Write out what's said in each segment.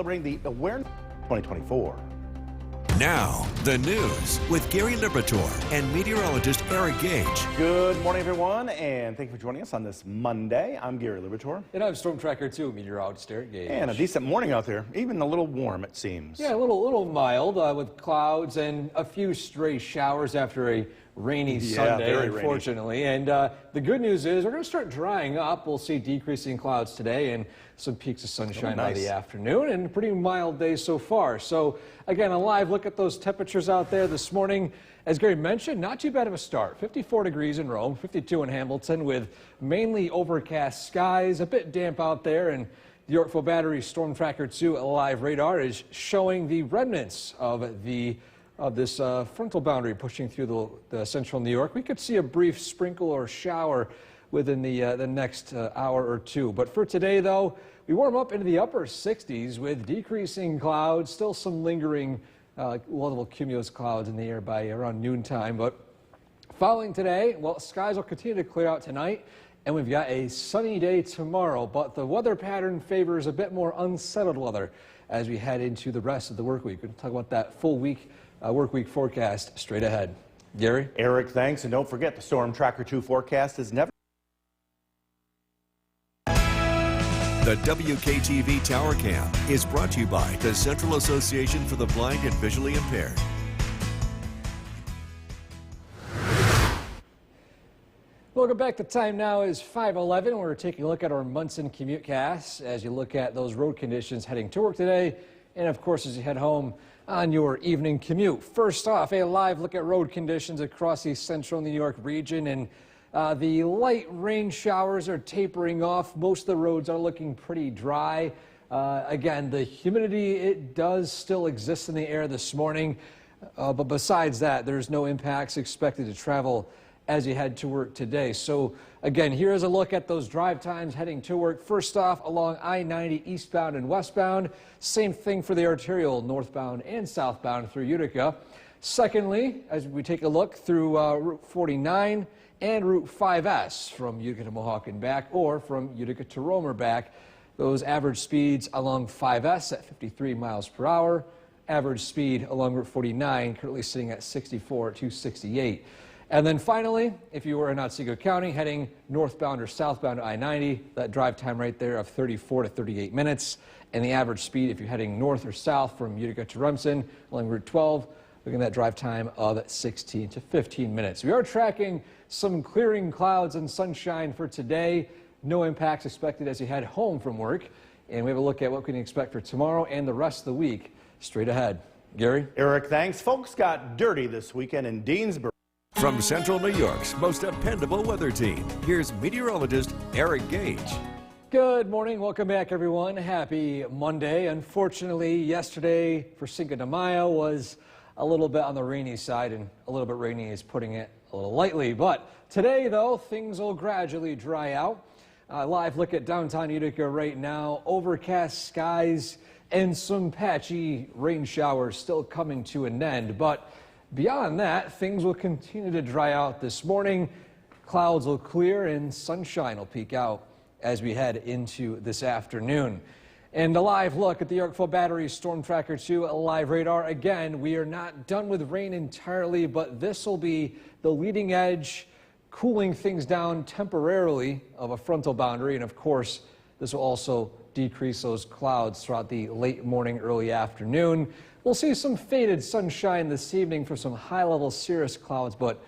Celebrating the Awareness 2024. Now, the news with Gary Liberatore and meteorologist Eric Gage. Good morning, everyone, and thank you for joining us on this Monday. I'm Gary Liberatore. And I'm Storm Tracker 2, meteorologist Eric Gage. And a decent morning out there, even a little warm, it seems. Yeah, a little mild with clouds and a few stray showers after a rainy Sunday, unfortunately. Rainy. And the good news is we're going to start drying up. We'll see decreasing clouds today and some peaks of sunshine by the afternoon, and a pretty mild day so far. So again, a live look at those temperatures out there this morning. As Gary mentioned, not too bad of a start. 54 degrees in Rome, 52 in Hamilton, with mainly overcast skies, a bit damp out there. And the Yorkville Battery Storm Tracker 2 live radar is showing the remnants of this frontal boundary pushing through the central New York. We could see a brief sprinkle or shower within the next hour or two. But for today, though, we warm up into the upper 60s with decreasing clouds, still some lingering level cumulus clouds in the air by around noontime. But following today, well, skies will continue to clear out tonight, and we've got a sunny day tomorrow. But the weather pattern favors a bit more unsettled weather as we head into the rest of the work week. We're going to talk about that full week work week forecast straight ahead. Gary? Eric, thanks. And don't forget, the Storm Tracker 2 forecast is never... The WKTV Tower Cam is brought to you by the Central Association for the Blind and Visually Impaired. Welcome back. The time now is 5:11. We're taking a look at our Munson CommuteCast as you look at those road conditions heading to work today, and of course as you head home on your evening commute. First off, a live look at road conditions across the central New York region, and the light rain showers are tapering off. Most of the roads are looking pretty dry. Again, the humidity, it does still exist in the air this morning, but besides that, there's no impacts expected to travel as you head to work today. So again, here is a look at those drive times heading to work. First off, along I-90 eastbound and westbound. Same thing for the arterial northbound and southbound through Utica. Secondly, as we take a look through Route 49 and Route 5S from Utica to Mohawk and back, or from Utica to Romer back, those average speeds along 5S at 53 miles per hour. Average speed along Route 49 currently sitting at 64 to 68. And then finally, if you were in Otsego County heading northbound or southbound to I-90, that drive time right there of 34 to 38 minutes. And the average speed if you're heading north or south from Utica to Remsen along Route 12, looking at that drive time of 16 to 15 minutes. We are tracking some clearing clouds and sunshine for today. No impacts expected as you head home from work. And we have a look at what we can expect for tomorrow and the rest of the week straight ahead. Gary? Eric, thanks. Folks got dirty this weekend in Deansboro. From Central New York's most dependable weather team, here's meteorologist Eric Gage. Good morning. Welcome back, everyone. Happy Monday. Unfortunately, yesterday for Cinco de Mayo was a little bit on the rainy side, and a little bit rainy is putting it a little lightly. But today, though, things will gradually dry out. Live look at downtown Utica right now. Overcast skies and some patchy rain showers still coming to an end. But beyond that, things will continue to dry out this morning. Clouds will clear and sunshine will peek out as we head into this afternoon. And a live look at the Yorkville Battery Storm Tracker 2 live radar. Again, we are not done with rain entirely, but this will be the leading edge, cooling things down temporarily of a frontal boundary. And of course, this will also decrease those clouds throughout the late morning, early afternoon. We'll see some faded sunshine this evening for some high-level cirrus clouds, but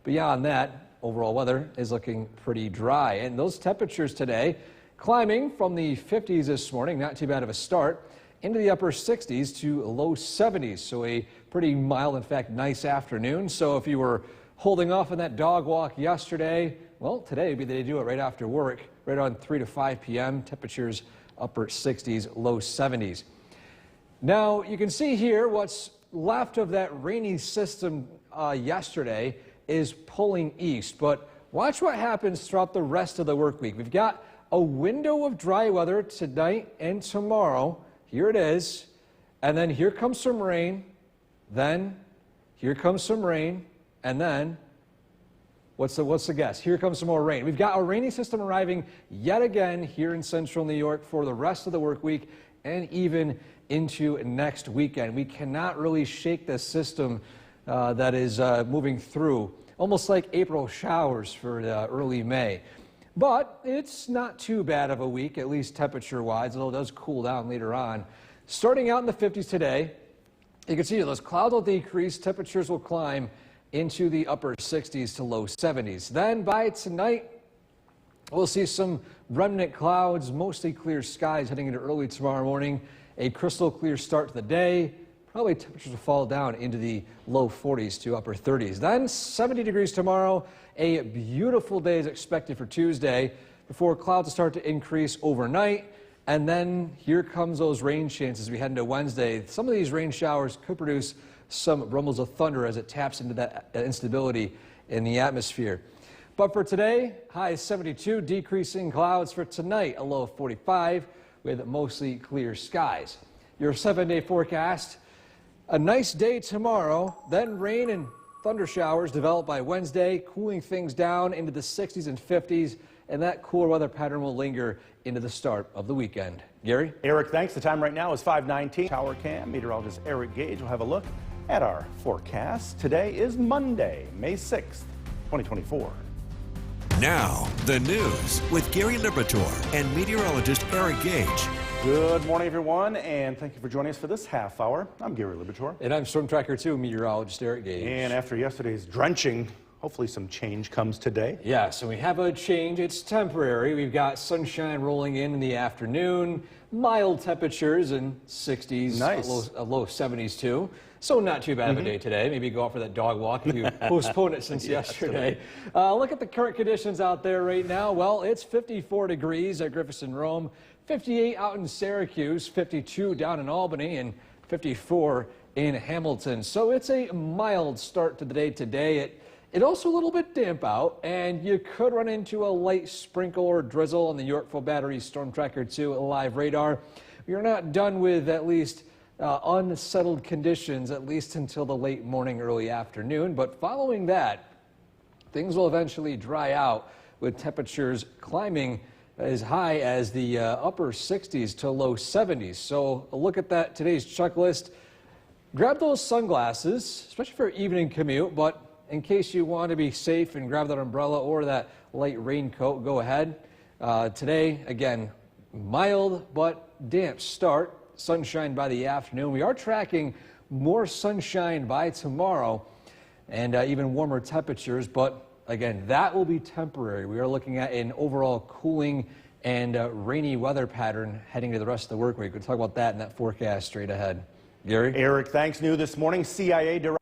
beyond that, overall weather is looking pretty dry. And those temperatures today climbing from the 50s this morning, not too bad of a start, into the upper 60s to low 70s. So a pretty mild, in fact, nice afternoon. So if you were holding off on that dog walk yesterday, well, today would be the day to do it right after work, right around 3 to 5 p.m. Temperatures upper 60s, low 70s. Now, you can see here what's left of that rainy system yesterday is pulling east, but watch what happens throughout the rest of the work week. We've got a window of dry weather tonight and tomorrow. Here it is. And then here comes some rain. Then here comes some rain. And then what's the guess? Here comes some more rain. We've got a rainy system arriving yet again here in central New York for the rest of the work week. and even into next weekend. We cannot really shake this system that is moving through, almost like April showers for early May. But it's not too bad of a week, at least temperature-wise, although it does cool down later on. Starting out in the 50s today, you can see those clouds will decrease, temperatures will climb into the upper 60s to low 70s. Then by tonight, we'll see some remnant clouds, mostly clear skies heading into early tomorrow morning. A crystal clear start to the day. Probably temperatures will fall down into the low 40s to upper 30s. Then 70 degrees tomorrow. A beautiful day is expected for Tuesday before clouds start to increase overnight. And then here comes those rain chances as we head into Wednesday. Some of these rain showers could produce some rumbles of thunder as it taps into that instability in the atmosphere. But for today, high 72, decreasing clouds for tonight, a low of 45 with mostly clear skies. Your 7-day forecast, a nice day tomorrow, then rain and thunder showers develop by Wednesday, cooling things down into the 60s and 50s, and that cooler weather pattern will linger into the start of the weekend. Gary? Eric, thanks. The time right now is 5:19. Tower Cam meteorologist Eric Gage will have a look at our forecast. Today is Monday, May 6th, 2024. Now, the news with Gary Liberatore and meteorologist Eric Gage. Good morning, everyone, and thank you for joining us for this half hour. I'm Gary Liberatore. And I'm Storm Tracker 2 meteorologist Eric Gage. And after yesterday's drenching, hopefully some change comes today. Yeah, so we have a change. It's temporary. We've got sunshine rolling in the afternoon, mild temperatures in 60s, nice. low 70s too. So not too bad of a day today. Maybe go out for that dog walk if you postponed it since yesterday. Look at the current conditions out there right now. Well, it's 54 degrees at Griffith and Rome, 58 out in Syracuse, 52 down in Albany, and 54 in Hamilton. So it's a mild start to the day today. It also a little bit damp out, and you could run into a light sprinkle or drizzle on the Yorkville Battery Storm Tracker 2 live radar. You're not done with at least unsettled conditions, at least until the late morning, early afternoon. But following that, things will eventually dry out with temperatures climbing as high as the upper 60s to low 70s. So a look at that today's checklist. Grab those sunglasses, especially for evening commute, but in case you want to be safe and grab that umbrella or that light raincoat, go ahead. Today, again, mild but damp start. Sunshine by the afternoon. We are tracking more sunshine by tomorrow and even warmer temperatures, but again, that will be temporary. We are looking at an overall cooling and rainy weather pattern heading to the rest of the work week. We'll talk about that in that forecast straight ahead. Gary? Eric, thanks. New this morning, CIA Director.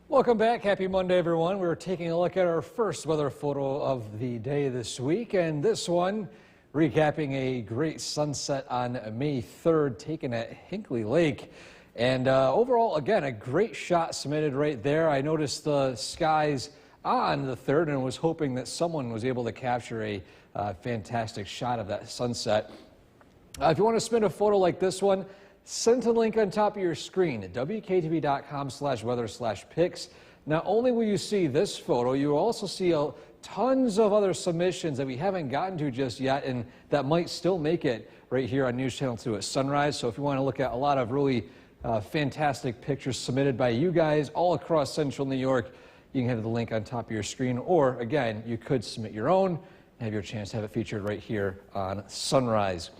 Welcome back. Happy Monday, everyone. We're taking a look at our first weather photo of the day this week, and this one recapping a great sunset on May 3rd taken at Hinckley Lake. And overall, again, a great shot submitted right there. I noticed the skies on the 3rd and was hoping that someone was able to capture a fantastic shot of that sunset. If you want to submit a photo like this one, send the link on top of your screen at wktv.com/weather/pics. Not only will you see this photo, you will also see tons of other submissions that we haven't gotten to just yet and that might still make it right here on News Channel 2 at sunrise. So if you want to look at a lot of really fantastic pictures submitted by you guys all across central New York, you can have the link on top of your screen, or again, you could submit your own and have your chance to have it featured right here on sunrise.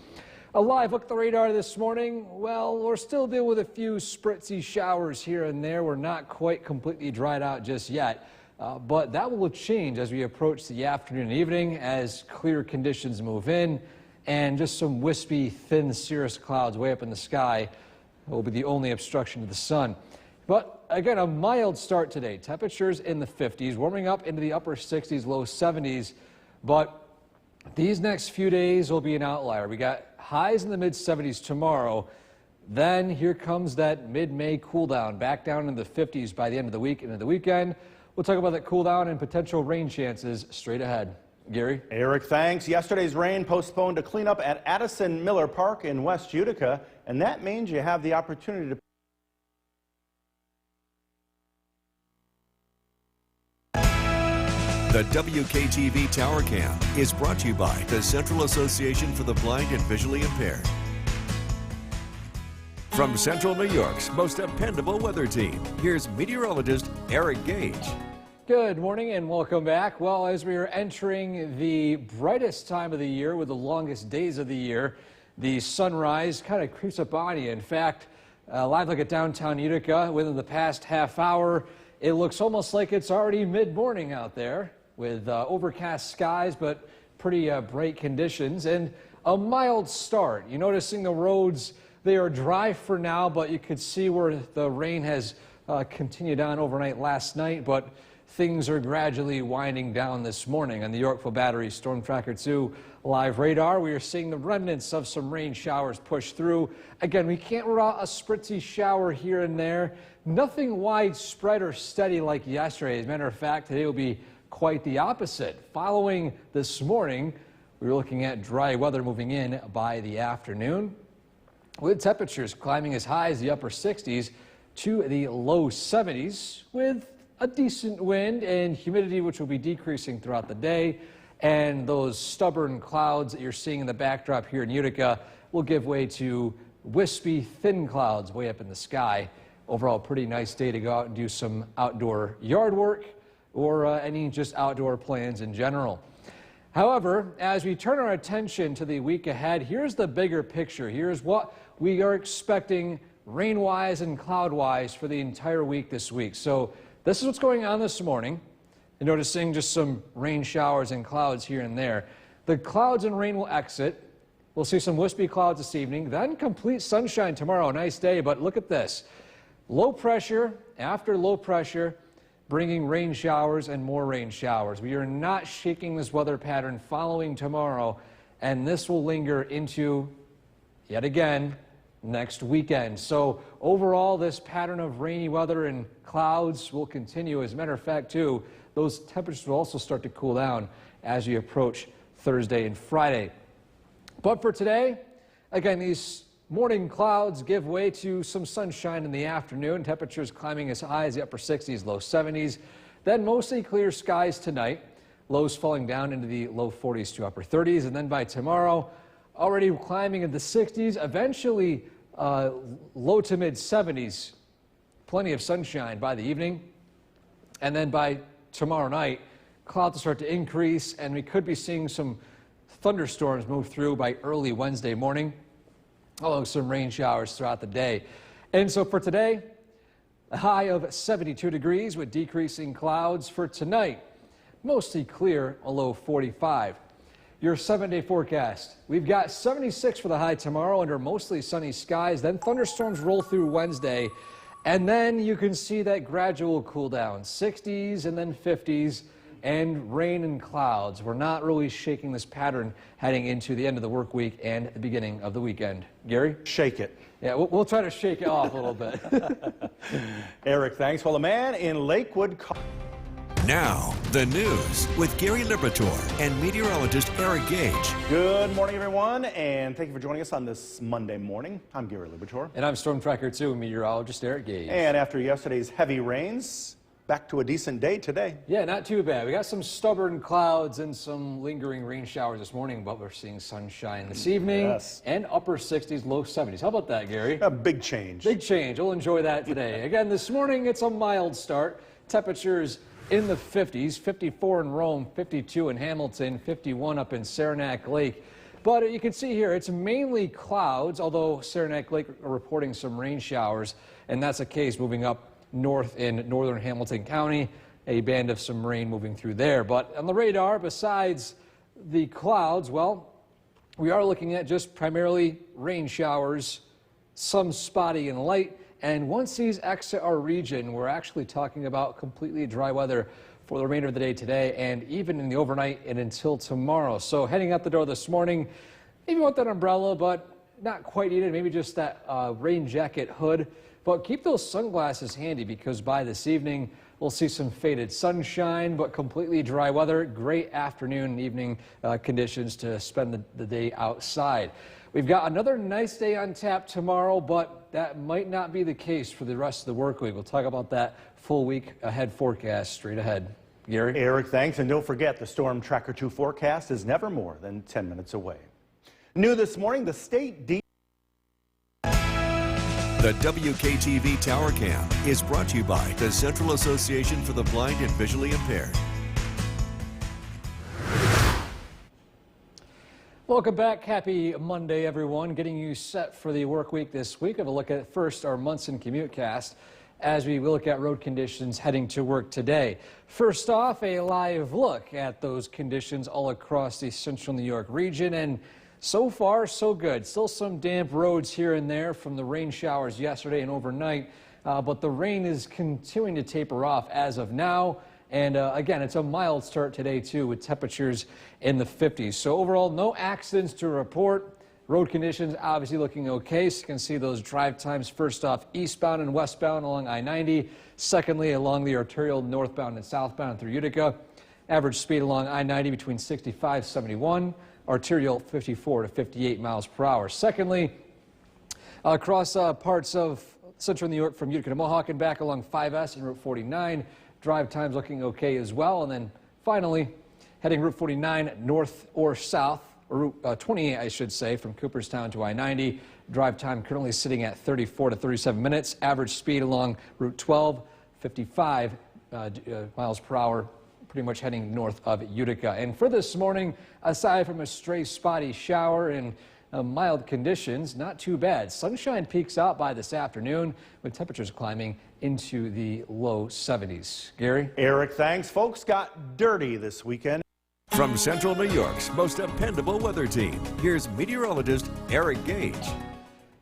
A live look at the radar this morning. Well, we're still dealing with a few spritzy showers here and there. We're not quite completely dried out just yet, but that will change as we approach the afternoon and evening as clear conditions move in, and just some wispy, thin cirrus clouds way up in the sky will be the only obstruction to the sun. But again, a mild start today. Temperatures in the 50s, warming up into the upper 60s, low 70s, but these next few days will be an outlier. We got highs in the mid-70s tomorrow. Then here comes that mid-May cool down, back down in the 50s by the end of the week and into the weekend. We'll talk about that cool down and potential rain chances straight ahead. Gary? Eric, thanks. Yesterday's rain postponed to clean up at Addison Miller Park in West Utica, and that means you have the opportunity to The WKTV Tower Cam is brought to you by the Central Association for the Blind and Visually Impaired. From Central New York's most dependable weather team, here's meteorologist Eric Gage. Good morning and welcome back. Well, as we are entering the brightest time of the year with the longest days of the year, the sunrise kind of creeps up on you. In fact, live look at downtown Utica within the past half hour, it looks almost like it's already mid-morning out there with overcast skies, but pretty bright conditions and a mild start. You're noticing the roads, they are dry for now, but you could see where the rain has continued on overnight last night, but things are gradually winding down this morning. On the Yorkville Battery Storm Tracker 2 live radar, we are seeing the remnants of some rain showers push through. Again, we can't rule out a spritzy shower here and there. Nothing widespread or steady like yesterday. As a matter of fact, today will be quite the opposite. Following this morning, we were looking at dry weather moving in by the afternoon, with temperatures climbing as high as the upper 60s to the low 70s, with a decent wind and humidity which will be decreasing throughout the day. And those stubborn clouds that you're seeing in the backdrop here in Utica will give way to wispy, thin clouds way up in the sky. Overall, pretty nice day to go out and do some outdoor yard work or any just outdoor plans in general. However, as we turn our attention to the week ahead, here's the bigger picture. Here's what we are expecting rain-wise and cloud-wise for the entire week this week. So this is what's going on this morning. You're noticing just some rain showers and clouds here and there. The clouds and rain will exit. We'll see some wispy clouds this evening, then complete sunshine tomorrow. Nice day, but look at this. Low pressure after low pressure, bringing rain showers and more rain showers. We are not shaking this weather pattern following tomorrow, and this will linger into, yet again, next weekend. So overall, this pattern of rainy weather and clouds will continue. As a matter of fact, too, those temperatures will also start to cool down as you approach Thursday and Friday. But for today, again, these morning clouds give way to some sunshine in the afternoon. Temperatures climbing as high as the upper 60s, low 70s. Then mostly clear skies tonight. Lows falling down into the low 40s to upper 30s. And then by tomorrow, already climbing into the 60s, eventually low to mid 70s. Plenty of sunshine by the evening. And then by tomorrow night, clouds will start to increase, and we could be seeing some thunderstorms move through by early Wednesday morning, although some rain showers throughout the day. And so for today, a high of 72 degrees with decreasing clouds. For tonight, mostly clear, a low 45. Your 7-day forecast. We've got 76 for the high tomorrow under mostly sunny skies. Then thunderstorms roll through Wednesday. And then you can see that gradual cool down. 60s and then 50s and rain and clouds. We're not really shaking this pattern heading into the end of the work week and the beginning of the weekend. Gary? Shake it. Yeah, we'll try to shake it off a little bit. Eric, thanks. Well, a man in Lakewood. Now, the news with Gary Liberatore and meteorologist Eric Gage. Good morning, everyone, and thank you for joining us on this Monday morning. I'm Gary Liberatore. And I'm Storm Tracker 2 meteorologist Eric Gage. And after yesterday's heavy rains, back to a decent day today. Yeah, not too bad. We got some stubborn clouds and some lingering rain showers this morning, but we're seeing sunshine this evening. Yes. And upper 60s, low 70s. How about that, Gary? A big change. Big change. We'll enjoy that today. Again, this morning it's a mild start. Temperatures in the 50s, 54 in Rome, 52 in Hamilton, 51 up in Saranac Lake. But you can see here, it's mainly clouds, although Saranac Lake are reporting some rain showers, and that's the case moving up north in northern Hamilton County, a band of some rain moving through there. But on the radar, besides the clouds, well, we are looking at just primarily rain showers, some spotty and light. And once these exit our region, we're actually talking about completely dry weather for the remainder of the day today and even in the overnight and until tomorrow. So heading out the door this morning, maybe want that umbrella, but not quite needed. Maybe just that rain jacket hood. But keep those sunglasses handy because by this evening, we'll see some faded sunshine, but completely dry weather. Great afternoon and evening conditions to spend the day outside. We've got another nice day on tap tomorrow, but that might not be the case for the rest of the work week. We'll talk about that full week ahead forecast straight ahead. Gary? Eric, thanks. And don't forget, the Storm Tracker 2 forecast is never more than 10 minutes away. New this morning, the state The WKTV Tower Cam is brought to you by the Central Association for the Blind and Visually Impaired. Welcome back. Happy Monday, everyone. Getting you set for the work week this week. Have a look at first our Munson Commute Cast as we look at road conditions heading to work today. First off, a live look at those conditions all across the central New York region, and so far so good. Still some damp roads here and there from the rain showers yesterday and overnight, but the rain is continuing to taper off as of now. And again, it's a mild start today too, with temperatures in the 50s. So overall, no accidents to report. Road conditions obviously looking okay. So you can see those drive times first off eastbound and westbound along I-90. Secondly, along the arterial northbound and southbound through Utica. Average speed along I-90 between 65 and 71. Arterial 54 to 58 miles per hour. Secondly, across parts of central New York from Utica to Mohawk and back along 5S and Route 49. Drive times looking okay as well. And then finally, heading Route 49 north or south, or Route 28, I should say, from Cooperstown to I-90. Drive time currently sitting at 34 to 37 minutes. Average speed along Route 12, 55 miles per hour, pretty much heading north of Utica. And for this morning, aside from a stray spotty shower and mild conditions, not too bad. Sunshine peaks out by this afternoon with temperatures climbing into the low 70s. Gary? Eric, thanks. Folks got dirty this weekend. From Central New York's most dependable weather team, here's meteorologist Eric Gage.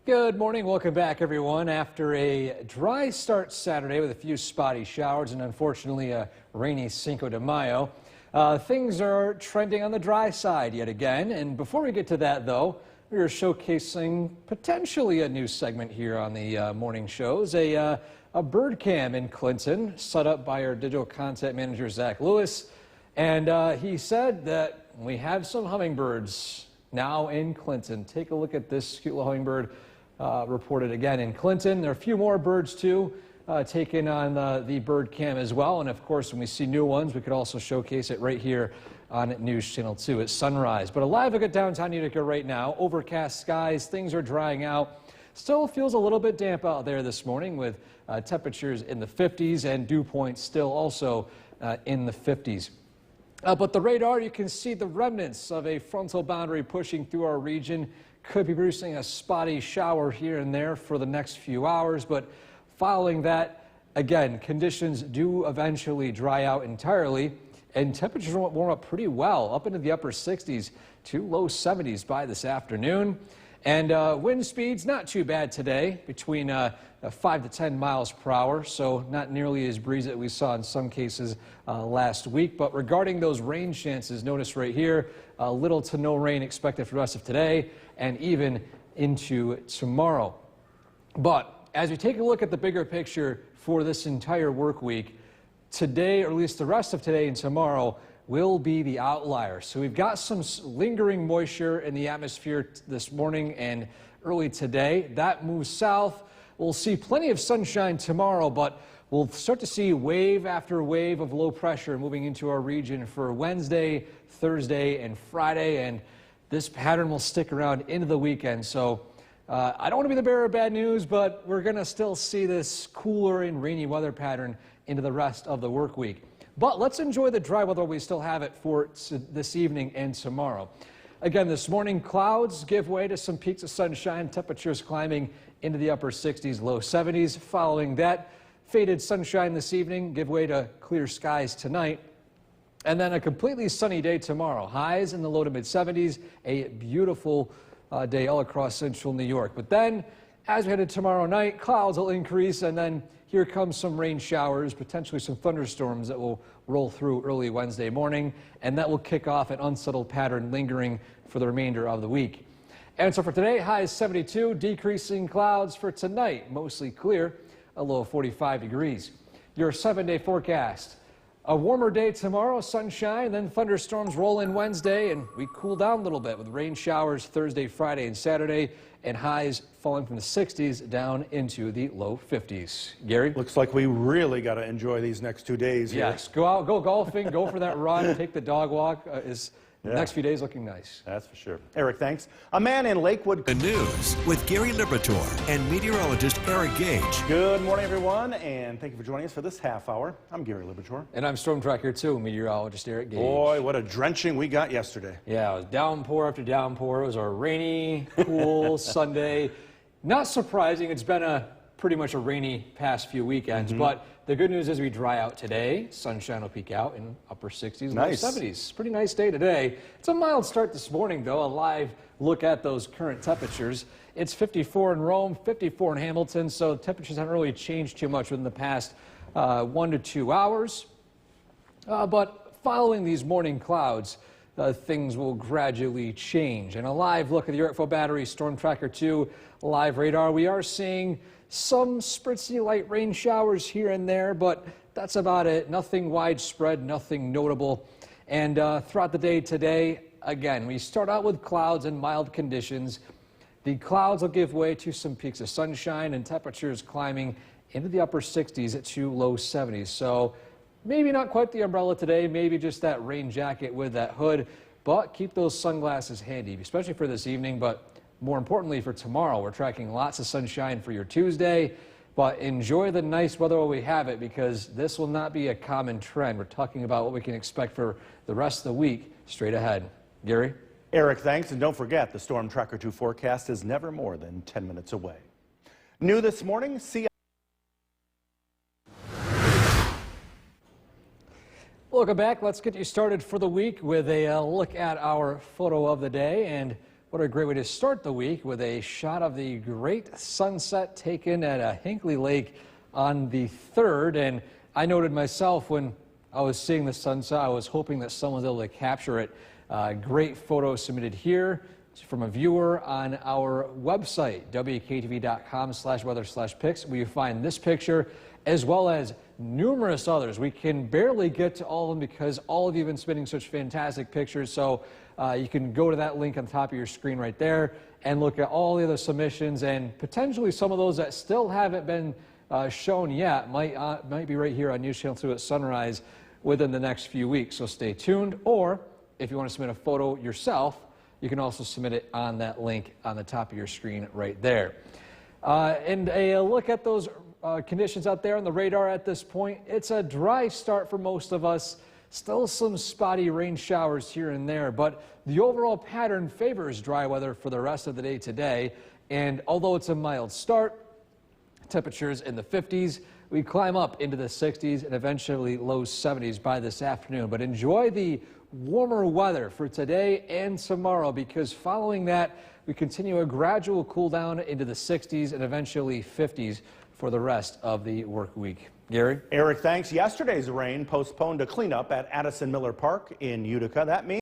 Good morning. Welcome back, everyone. After a dry start Saturday with a few spotty showers and unfortunately a rainy Cinco de Mayo, things are trending on the dry side yet again. And before we get to that, though, we are showcasing potentially a new segment here on the morning shows, a bird cam in Clinton set up by our digital content manager, Zach Lewis. And he said that we have some hummingbirds now in Clinton. Take a look at this cute little hummingbird reported again in Clinton. There are a few more birds, too, taken on the bird cam as well. And, of course, when we see new ones, we could also showcase it right here on News Channel 2 at sunrise. But a live look at downtown Utica right now. Overcast skies. Things are drying out. Still feels a little bit damp out there this morning with temperatures in the 50s and dew points still also in the 50s. But the radar, you can see the remnants of a frontal boundary pushing through our region. Could be producing a spotty shower here and there for the next few hours. But following that, again, conditions do eventually dry out entirely. And temperatures warm up pretty well, up into the upper 60s to low 70s by this afternoon. And wind speeds, not too bad today, between 5 to 10 miles per hour, so not nearly as breezy that we saw in some cases last week. But regarding those rain chances, notice right here, little to no rain expected for the rest of today and even into tomorrow. But as we take a look at the bigger picture for this entire work week, today, or at least the rest of today and tomorrow, will be the outlier. So we've got some lingering moisture in the atmosphere this morning and early today. That moves south. We'll see plenty of sunshine tomorrow, but we'll start to see wave after wave of low pressure moving into our region for Wednesday, Thursday, and Friday. And this pattern will stick around into the weekend. So I don't want to be the bearer of bad news, but we're going to still see this cooler and rainy weather pattern into the rest of the work week. But let's enjoy the dry weather we still have it for this evening and tomorrow. Again, this morning, clouds give way to some peaks of sunshine, temperatures climbing into the upper 60s, low 70s. Following that, faded sunshine this evening, give way to clear skies tonight. And then a completely sunny day tomorrow. Highs in the low to mid 70s, a beautiful day all across central New York. But then, as we head into tomorrow night, clouds will increase, and then here comes some rain showers, potentially some thunderstorms that will roll through early Wednesday morning, and that will kick off an unsettled pattern lingering for the remainder of the week. And so for today, highs 72, decreasing clouds for tonight, mostly clear, a low of 45 degrees. Your 7-day forecast. A warmer day tomorrow, sunshine, then thunderstorms roll in Wednesday, and we cool down a little bit with rain showers Thursday, Friday, and Saturday, and highs falling from the 60s down into the low 50s. Gary? Looks like we really got to enjoy these next 2 days here. Yes, go out, go golfing, go for that run, take the dog walk. The next few days looking nice. That's for sure. Eric, thanks. A man in Lakewood. The news with Gary Liberatore and meteorologist Eric Gage. Good morning, everyone, and thank you for joining us for this half hour. I'm Gary Liberatore. And I'm Storm Tracker 2, meteorologist Eric Gage. Boy, what a drenching we got yesterday. Yeah, it was downpour after downpour. It was a rainy, cool Sunday. Not surprising. It's been pretty much a rainy past few weekends, but the good news is we dry out today. Sunshine will peak out in upper 60s, Nice. low 70s. Pretty nice day today. It's a mild start this morning, though. A live look at those current temperatures. It's 54 in Rome, 54 in Hamilton, so temperatures haven't really changed too much within the past 1 to 2 hours. But following these morning clouds, things will gradually change. And a live look at the Yorkville Battery Storm Tracker 2 live radar, we are seeing some spritzy light rain showers here and there, but that's about it. Nothing widespread, nothing notable. And throughout the day today, again, we start out with clouds and mild conditions. The clouds will give way to some peaks of sunshine and temperatures climbing into the upper 60s to low 70s. So maybe not quite the umbrella today, maybe just that rain jacket with that hood, but keep those sunglasses handy, especially for this evening. But more importantly, for tomorrow, we're tracking lots of sunshine for your Tuesday, but enjoy the nice weather while we have it, because this will not be a common trend. We're talking about what we can expect for the rest of the week straight ahead. Gary? Eric, thanks. And don't forget, the Storm Tracker 2 forecast is never more than 10 minutes away. New this morning, Welcome back. Let's get you started for the week with a look at our photo of the day. And what a great way to start the week with a shot of the great sunset taken at Hinckley Lake on the 3rd. And I noted myself when I was seeing the sunset, I was hoping that someone was able to capture it. Great photo submitted here from a viewer on our website, wktv.com/weather/pics, where you find this picture as well as numerous others. We can barely get to all of them because all of you have been submitting such fantastic pictures. So you can go to that link on the top of your screen right there and look at all the other submissions, and potentially some of those that still haven't been shown yet might be right here on News Channel 2 at sunrise within the next few weeks. So stay tuned, or if you want to submit a photo yourself, you can also submit it on that link on the top of your screen right there. And a look at those conditions out there on the radar at this point. It's a dry start for most of us. Still some spotty rain showers here and there, but the overall pattern favors dry weather for the rest of the day today. And although it's a mild start, temperatures in the 50s, we climb up into the 60s and eventually low 70s by this afternoon. But enjoy the warmer weather for today and tomorrow, because following that, we continue a gradual cool down into the 60s and eventually 50s for the rest of the work week. Gary? Eric, thanks. Yesterday's rain postponed a cleanup at Addison Miller Park in Utica. That means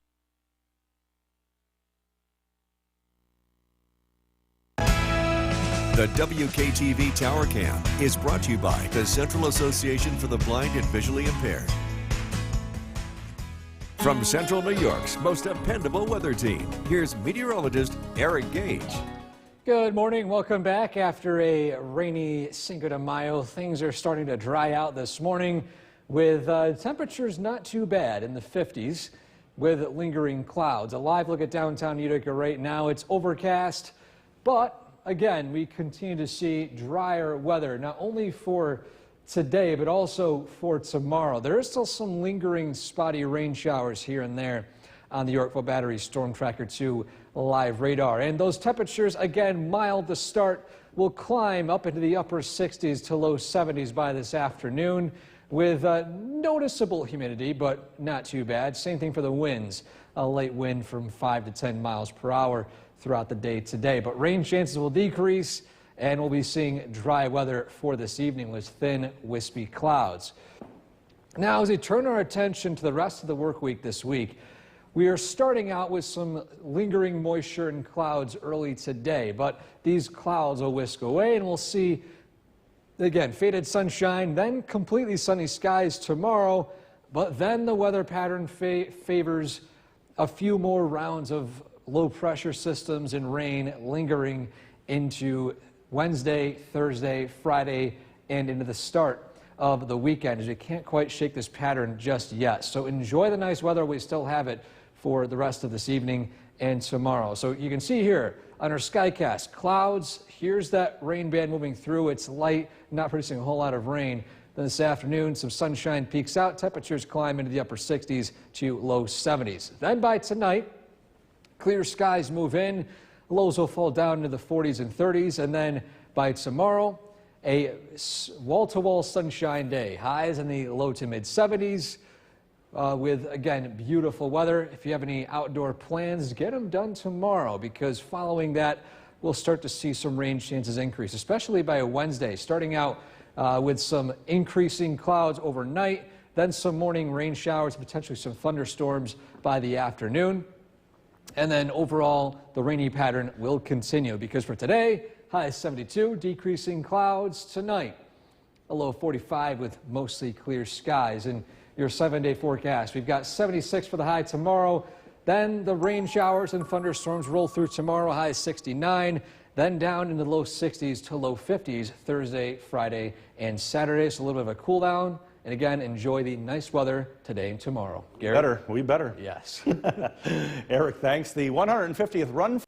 The WKTV Tower Cam is brought to you by the Central Association for the Blind and Visually Impaired. From Central New York's most dependable weather team, here's meteorologist Eric Gage. Good morning. Welcome back. After a rainy Cinco de Mayo, things are starting to dry out this morning with temperatures not too bad in the 50s with lingering clouds. A live look at downtown Utica right now. It's overcast, but again, we continue to see drier weather, not only for today, but also for tomorrow. There is still some lingering spotty rain showers here and there on the Yorkville Battery Storm Tracker 2 live radar. And those temperatures, again, mild to start, will climb up into the upper 60s to low 70s by this afternoon with noticeable humidity, but not too bad. Same thing for the winds, a light wind from 5 to 10 miles per hour throughout the day today. But rain chances will decrease, and we'll be seeing dry weather for this evening with thin, wispy clouds. Now, as we turn our attention to the rest of the work week this week, we are starting out with some lingering moisture and clouds early today, but these clouds will whisk away and we'll see, again, faded sunshine, then completely sunny skies tomorrow. But then the weather pattern favors a few more rounds of low pressure systems and rain lingering into Wednesday, Thursday, Friday, and into the start of the weekend, as you can't quite shake this pattern just yet. So enjoy the nice weather. We still have it for the rest of this evening and tomorrow. So you can see here on our SkyCast, clouds, here's that rain band moving through. It's light, not producing a whole lot of rain. Then this afternoon, some sunshine peaks out. Temperatures climb into the upper 60s to low 70s. Then by tonight, clear skies move in. Lows will fall down into the 40s and 30s. And then by tomorrow, a wall-to-wall sunshine day. Highs in the low to mid 70s with, again, beautiful weather. If you have any outdoor plans, get them done tomorrow, because following that, we'll start to see some rain chances increase, especially by Wednesday, starting out with some increasing clouds overnight, then some morning rain showers, potentially some thunderstorms by the afternoon. And then overall, the rainy pattern will continue, because for today, high 72, decreasing clouds. Tonight, a low 45 with mostly clear skies. In your 7-day forecast, we've got 76 for the high tomorrow. Then the rain showers and thunderstorms roll through tomorrow, high 69. Then down in the low 60s to low 50s Thursday, Friday, and Saturday. So a little bit of a cool down. And again, enjoy the nice weather today and tomorrow. Gary? Better. We better. Yes. Eric, thanks. The 150th run.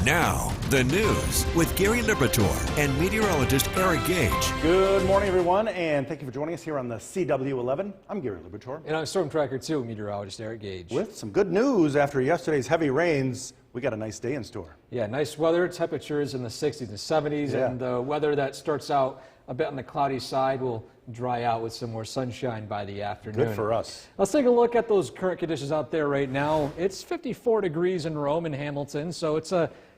Now, the news with Gary Liberatore and meteorologist Eric Gage. Good morning, everyone, and thank you for joining us here on the CW11. I'm Gary Liberatore. And I'm Storm Tracker 2 meteorologist Eric Gage. With some good news after yesterday's heavy rains, we got a nice day in store. Yeah, nice weather, temperatures in the 60s and 70s, Yeah. and the weather that starts out a bit on the cloudy side will dry out with some more sunshine by the afternoon. Good for us. Let's take a look at those current conditions out there right now. It's 54 degrees in Rome and Hamilton, so it's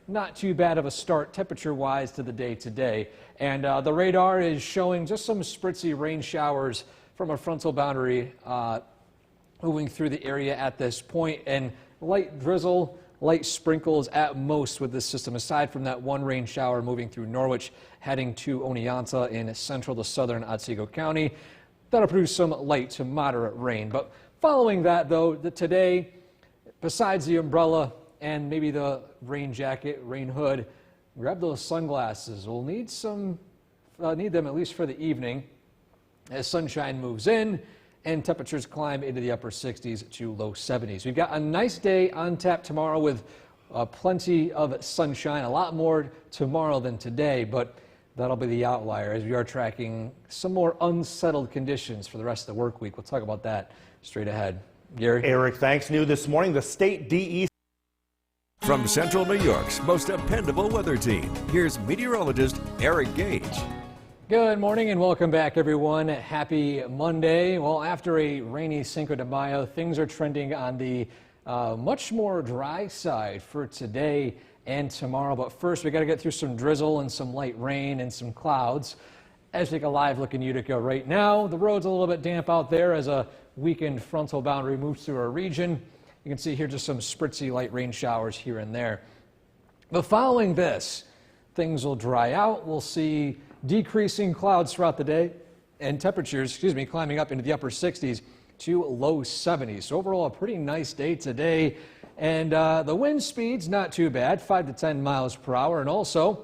not too bad of a start temperature-wise to the day today. And the radar is showing just some spritzy rain showers from a frontal boundary moving through the area at this point, and light drizzle, light sprinkles at most with this system, aside from that one rain shower moving through Norwich, heading to Oneonta in central to southern Otsego County. That'll produce some light to moderate rain. But following that, though, today, besides the umbrella and maybe the rain jacket, rain hood, grab those sunglasses. We'll need them at least for the evening as sunshine moves in and temperatures climb into the upper 60s to low 70s. We've got a nice day on tap tomorrow with plenty of sunshine, a lot more tomorrow than today, but that'll be the outlier as we are tracking some more unsettled conditions for the rest of the work week. We'll talk about that straight ahead. Gary? Eric, thanks. New this morning, the state DEC. From Central New York's most dependable weather team, here's meteorologist Eric Gage. Good morning and welcome back, everyone. Happy Monday. Well, after a rainy Cinco de Mayo, things are trending on the much more dry side for today and tomorrow. But first, we got to get through some drizzle and some light rain and some clouds. As we take a live look in Utica right now, the road's a little bit damp out there as a weakened frontal boundary moves through our region. You can see here just some spritzy light rain showers here and there. But following this, things will dry out. We'll see decreasing clouds throughout the day and temperatures, climbing up into the upper 60s to low 70s. So overall, a pretty nice day today. And the wind speed's not too bad, 5 to 10 miles per hour. And also,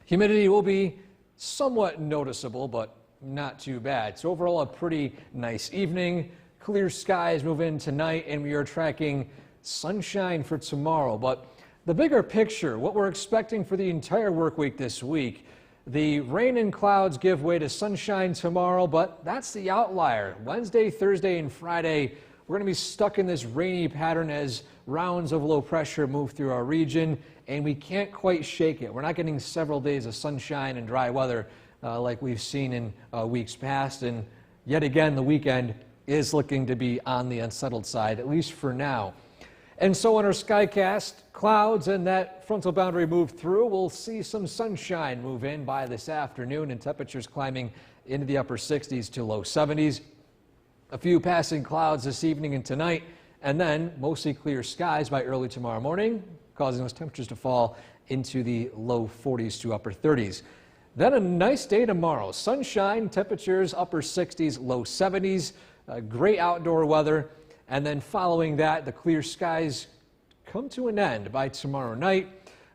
humidity will be somewhat noticeable, but not too bad. So overall, a pretty nice evening. Clear skies move in tonight, and we are tracking sunshine for tomorrow. But the bigger picture, what we're expecting for the entire work week this week, the rain and clouds give way to sunshine tomorrow, but that's the outlier. Wednesday, Thursday, and Friday, we're going to be stuck in this rainy pattern as rounds of low pressure move through our region, and we can't quite shake it. We're not getting several days of sunshine and dry weather like we've seen in weeks past, and yet again, the weekend is looking to be on the unsettled side, at least for now. And so on our SkyCast, clouds and that frontal boundary move through. We'll see some sunshine move in by this afternoon and temperatures climbing into the upper 60s to low 70s. A few passing clouds this evening and tonight, and then mostly clear skies by early tomorrow morning, causing those temperatures to fall into the low 40s to upper 30s. Then a nice day tomorrow. Sunshine, temperatures upper 60s, low 70s, great outdoor weather. And then following that, the clear skies come to an end by tomorrow night.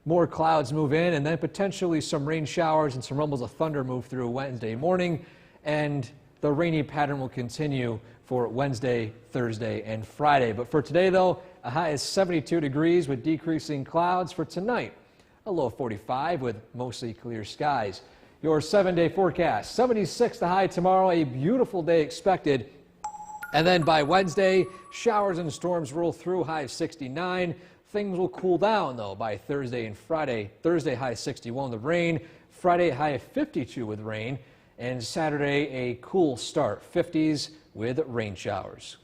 More clouds move in, and then potentially some rain showers and some rumbles of thunder move through Wednesday morning. And the rainy pattern will continue for Wednesday, Thursday, and Friday. But for today, though, a high is 72 degrees with decreasing clouds. For tonight, a low of 45 with mostly clear skies. Your 7-day forecast: 76 the high tomorrow, a beautiful day expected. And then by Wednesday, showers and storms roll through, high of 69. Things will cool down, though, by Thursday and Friday. Thursday, high of 61 with rain. Friday, high of 52 with rain. And Saturday, a cool start, 50s with rain showers.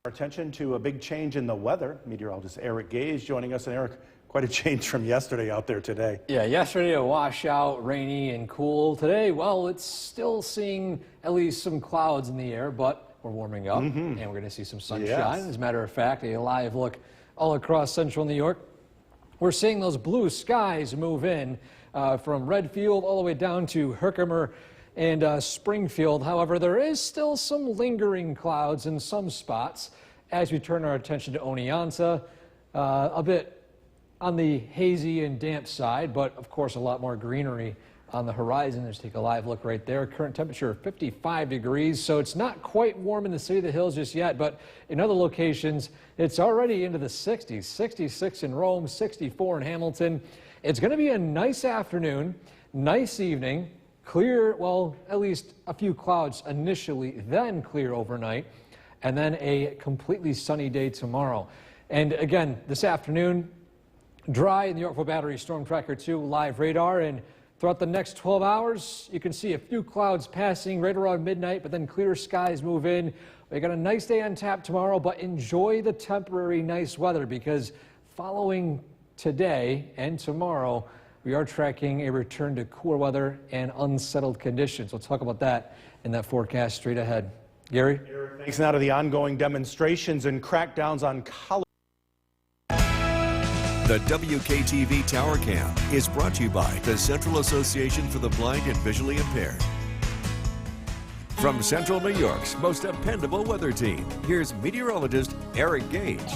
Our attention to a big change in the weather. Meteorologist Eric Gage joining us. And Eric, quite a change from yesterday out there today. Yeah, yesterday a washout, rainy and cool. Today, well, it's still seeing at least some clouds in the air, but we're warming up and we're going to see some sunshine. Yes. As a matter of fact, a live look all across central New York. We're seeing those blue skies move in from Redfield all the way down to Herkimer and Springfield. However, there is still some lingering clouds in some spots as we turn our attention to Oneonta. A bit on the hazy and damp side, but of course a lot more greenery on the horizon. Let's take a live look right there. Current temperature 55 degrees, so it's not quite warm in the City of the Hills just yet, but in other locations it's already into the 60s. 66 in Rome, 64 in Hamilton. It's going to be a nice afternoon, nice evening, clear, well, at least a few clouds initially, then clear overnight, and then a completely sunny day tomorrow. And again, this afternoon, dry in the Yorkville Battery Storm Tracker 2 live radar, and throughout the next 12 hours, you can see a few clouds passing right around midnight, but then clear skies move in. We got a nice day on tap tomorrow, but enjoy the temporary nice weather, because following today and tomorrow, we are tracking a return to cooler weather and unsettled conditions. We'll talk about that in that forecast straight ahead. Gary? Thanks now to the ongoing demonstrations and crackdowns on college. The WKTV Tower Cam is brought to you by the Central Association for the Blind and Visually Impaired. From Central New York's most dependable weather team, here's meteorologist Eric Gage.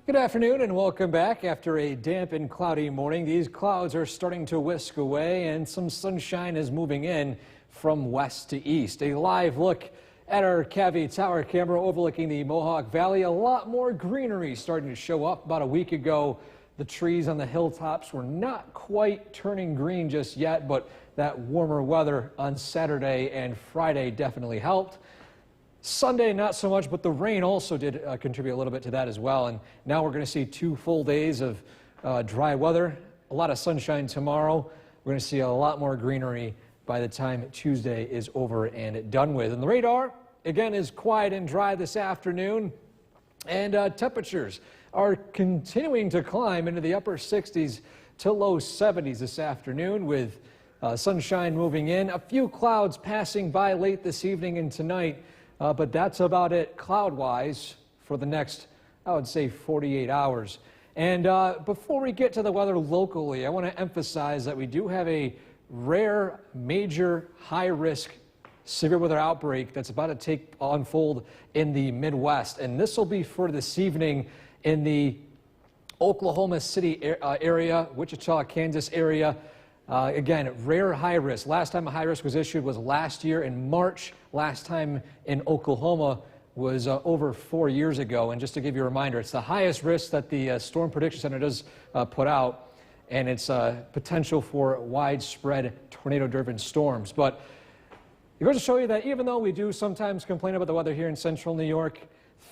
Good afternoon and welcome back. After a damp and cloudy morning, these clouds are starting to whisk away and some sunshine is moving in from west to east. A live look at our Cavie Tower camera overlooking the Mohawk Valley. A lot more greenery starting to show up. About a week ago, the trees on the hilltops were not quite turning green just yet, but that warmer weather on Saturday and Friday definitely helped. Sunday, not so much, but the rain also did contribute a little bit to that as well. And now we're going to see 2 full days of dry weather, a lot of sunshine tomorrow. We're going to see a lot more greenery by the time Tuesday is over and done with. And the radar, again, is quiet and dry this afternoon. And temperatures are continuing to climb into the upper 60s to low 70s this afternoon, with sunshine moving in. A few clouds passing by late this evening and tonight. But that's about it cloud-wise for the next, I would say, 48 hours. And before we get to the weather locally, I want to emphasize that we do have a rare, major, high-risk severe weather outbreak that's about to unfold in the Midwest. And this will be for this evening in the Oklahoma City area, Wichita, Kansas area. Again, rare high risk. Last time a high risk was issued was last year in March. Last time in Oklahoma was over 4 years ago. And just to give you a reminder, it's the highest risk that the Storm Prediction Center does put out, and it's potential for widespread tornado-driven storms. But it goes to show you that even though we do sometimes complain about the weather here in central New York,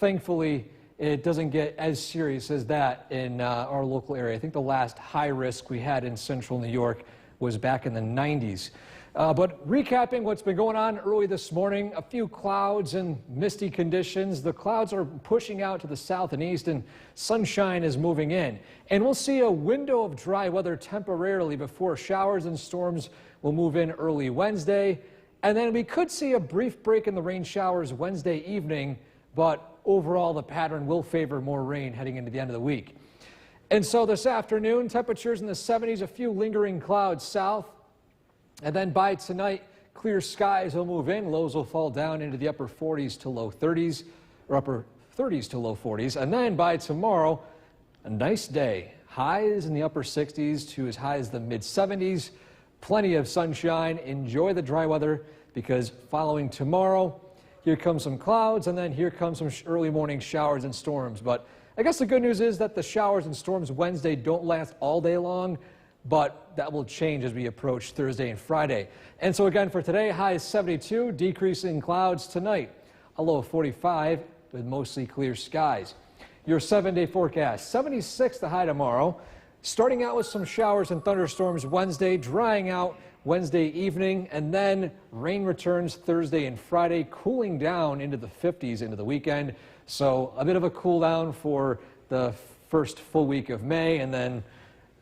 thankfully it doesn't get as serious as that in our local area. I think the last high risk we had in central New York was back in the 90s. But recapping what's been going on early this morning, a few clouds and misty conditions. The clouds are pushing out to the south and east, and sunshine is moving in. And we'll see a window of dry weather temporarily before showers and storms will move in early Wednesday. And then we could see a brief break in the rain showers Wednesday evening, but overall the pattern will favor more rain heading into the end of the week. And so this afternoon, temperatures in the 70s, a few lingering clouds south. And then by tonight, clear skies will move in. Lows will fall down into the upper 40s to low 30s, or upper 30s to low 40s. And then by tomorrow, a nice day. Highs in the upper 60s to as high as the mid 70s. Plenty of sunshine. Enjoy the dry weather, because following tomorrow, here comes some clouds, and then here comes some early morning showers and storms. But I guess the good news is that the showers and storms Wednesday don't last all day long, but that will change as we approach Thursday and Friday. And so again, for today, high is 72, decreasing clouds tonight, a low of 45 with mostly clear skies. Your 7-day forecast, 76 the high tomorrow, starting out with some showers and thunderstorms Wednesday, drying out Wednesday evening, and then rain returns Thursday and Friday, cooling down into the 50s into the weekend. So a bit of a cool down for the first full week of May, and then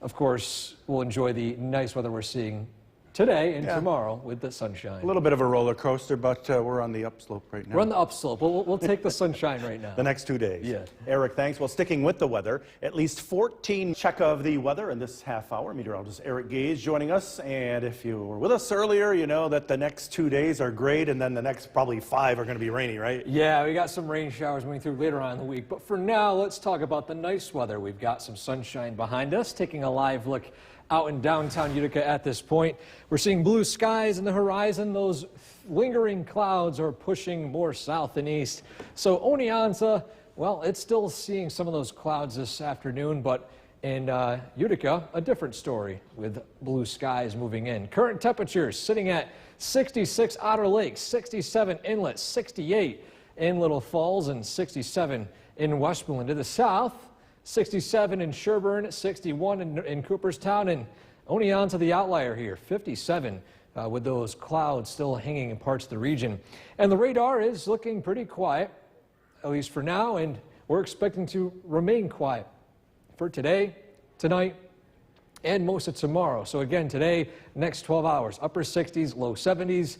of course, we'll enjoy the nice weather we're seeing today and tomorrow with the sunshine. A little bit of a roller coaster, but we're on the upslope right now. We're on the upslope. We'll take the sunshine right now. The next 2 days. Yeah. Eric, thanks. Well, sticking with the weather, at least 14 check of the weather in this half hour. Meteorologist Eric Gage joining us. And if you were with us earlier, you know that the next 2 days are great, and then the next probably 5 are going to be rainy, right? Yeah, we got some rain showers moving through later on in the week. But for now, let's talk about the nice weather. We've got some sunshine behind us, taking a live look out in downtown Utica at this point. We're seeing blue skies in the horizon. Those lingering clouds are pushing more south and east. So Oneonta, well, it's still seeing some of those clouds this afternoon, but in Utica, a different story with blue skies moving in. Current temperatures sitting at 66 Otter Lake, 67 Inlet, 68 in Little Falls, and 67 in Westmoreland. To the south, 67 in Sherburne, 61 in Cooperstown, and Oneonta the outlier here, 57 with those clouds still hanging in parts of the region. And the radar is looking pretty quiet, at least for now, and we're expecting to remain quiet for today, tonight, and most of tomorrow. So again, today, next 12 hours, upper 60s, low 70s,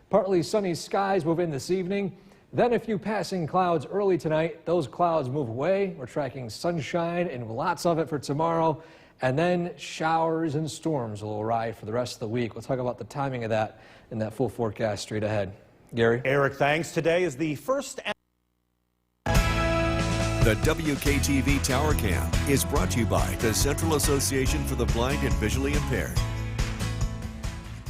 partly sunny skies move in this evening. Then a few passing clouds early tonight. Those clouds move away. We're tracking sunshine and lots of it for tomorrow. And then showers and storms will arrive for the rest of the week. We'll talk about the timing of that in that full forecast straight ahead. Gary? Eric, thanks. Today is the first... The WKTV Tower Cam is brought to you by the Central Association for the Blind and Visually Impaired.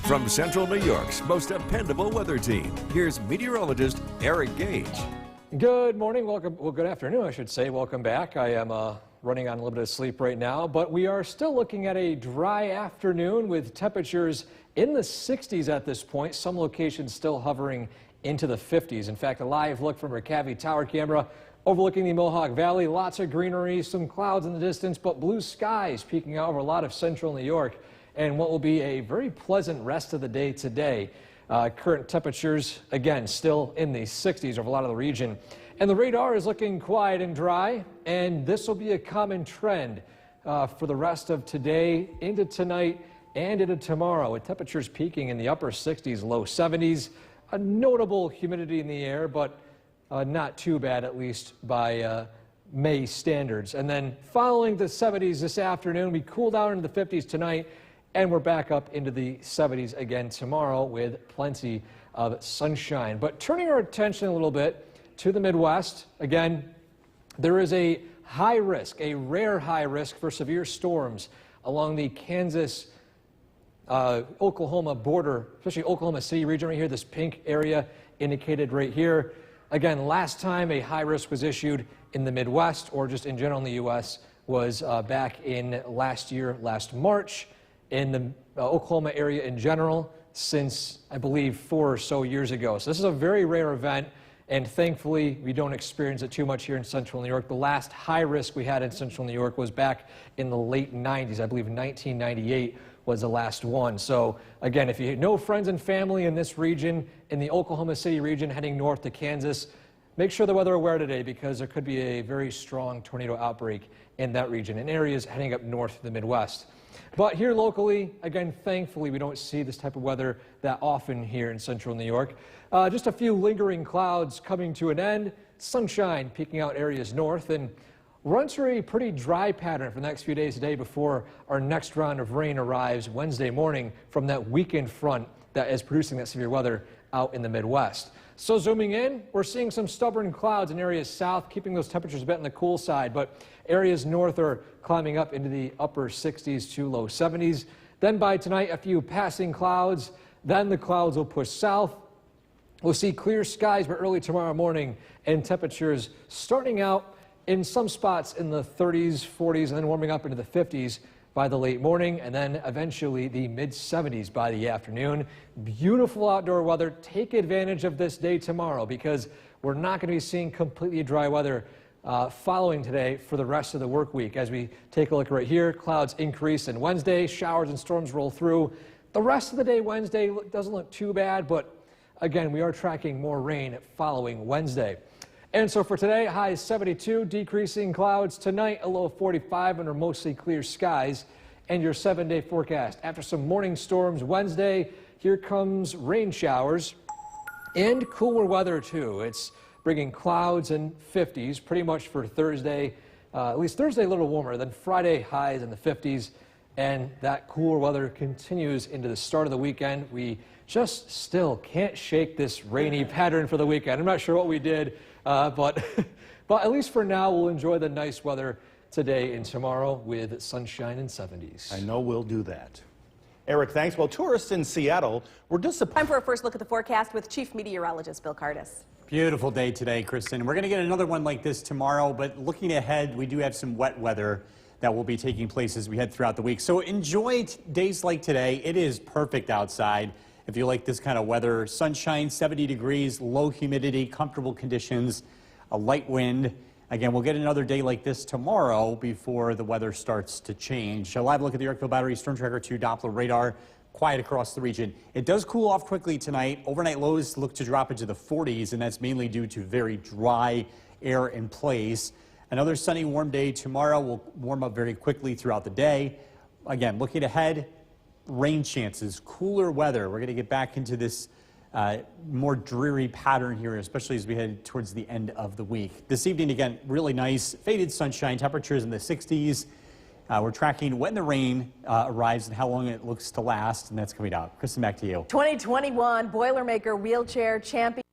From Central New York's most dependable weather team, here's meteorologist Eric Gage. Good morning, welcome, well, good afternoon, I should say. Welcome back. I am running on a little bit of sleep right now, but we are still looking at a dry afternoon with temperatures in the 60s at this point. Some locations still hovering into the 50s. In fact, a live look from our Cavity Tower camera overlooking the Mohawk Valley. Lots of greenery, some clouds in the distance, but blue skies peeking out over a lot of central New York. And what will be a very pleasant rest of the day today. Current temperatures, again, still in the 60s over a lot of the region. And the radar is looking quiet and dry, and this will be a common trend for the rest of today, into tonight, and into tomorrow, with temperatures peaking in the upper 60s, low 70s. A notable humidity in the air, but not too bad, at least by May standards. And then following the 70s this afternoon, we cool down into the 50s tonight, and we're back up into the 70s again tomorrow with plenty of sunshine. But turning our attention a little bit to the Midwest, again, there is a high risk, a rare high risk for severe storms along the Kansas Oklahoma border, especially Oklahoma City region right here, this pink area indicated right here. Again, last time a high risk was issued in the Midwest, or just in general in the U.S., was back in last March. In the Oklahoma area in general, since I believe 4 or so years ago. So this is a very rare event, and thankfully we don't experience it too much here in central New York. The last high risk we had in central New York was back in the late 90s, I believe 1998, was the last one. So again, if you know friends and family in this region, in the Oklahoma City region heading north to Kansas, make sure the weather aware today because there could be a very strong tornado outbreak in that region and areas heading up north to the Midwest. But here locally, again, thankfully, we don't see this type of weather that often here in central New York. Just a few lingering clouds coming to an end, sunshine peeking out areas north, and we're into a pretty dry pattern for the next few days today before our next round of rain arrives Wednesday morning from that weekend front that is producing that severe weather out in the Midwest. So zooming in, we're seeing some stubborn clouds in areas south, keeping those temperatures a bit on the cool side, but areas north are climbing up into the upper 60s to low 70s. Then by tonight, a few passing clouds. Then the clouds will push south. We'll see clear skies by early tomorrow morning and temperatures starting out in some spots in the 30s, 40s, and then warming up into the 50s by the late morning, and then eventually the mid-70s by the afternoon. Beautiful outdoor weather. Take advantage of this day tomorrow because we're not going to be seeing completely dry weather following today for the rest of the work week. As we take a look right here, clouds increase on Wednesday, showers and storms roll through. The rest of the day Wednesday doesn't look too bad, but again, we are tracking more rain following Wednesday. And so for today, high 72, decreasing clouds. Tonight, a low of 45 under mostly clear skies. And your 7-day forecast. After some morning storms Wednesday, here comes rain showers and cooler weather too. It's bringing clouds and 50s pretty much for Thursday. At least Thursday a little warmer, then Friday highs in the 50s. And that cooler weather continues into the start of the weekend. We just still can't shake this rainy pattern for the weekend. I'm not sure what we did. But at least for now, we'll enjoy the nice weather today and tomorrow with sunshine and 70s. I know we'll do that. Eric, thanks. Well, tourists in Seattle were disappointed. Time for a first look at the forecast with Chief Meteorologist Bill Cardis. Beautiful day today, Kristen. We're going to get another one like this tomorrow, but looking ahead, we do have some wet weather that will be taking place as we head throughout the week. So enjoy days like today. It is perfect outside. If you like this kind of weather, sunshine, 70 degrees, low humidity, comfortable conditions, a light wind. Again, we'll get another day like this tomorrow before the weather starts to change. A live look at the Yorkville Battery Storm Tracker 2 Doppler radar. Quiet across the region. It does cool off quickly tonight. Overnight lows look to drop into the 40s, and that's mainly due to very dry air in place. Another sunny, warm day tomorrow will warm up very quickly throughout the day. Again, looking ahead, rain chances, cooler weather. We're going to get back into this more dreary pattern here, especially as we head towards the end of the week. This evening, again, really nice faded sunshine, temperatures in the 60s. We're tracking when the rain arrives and how long it looks to last, and that's coming out. Kristen, back to you. 2021 Boilermaker Wheelchair Champion.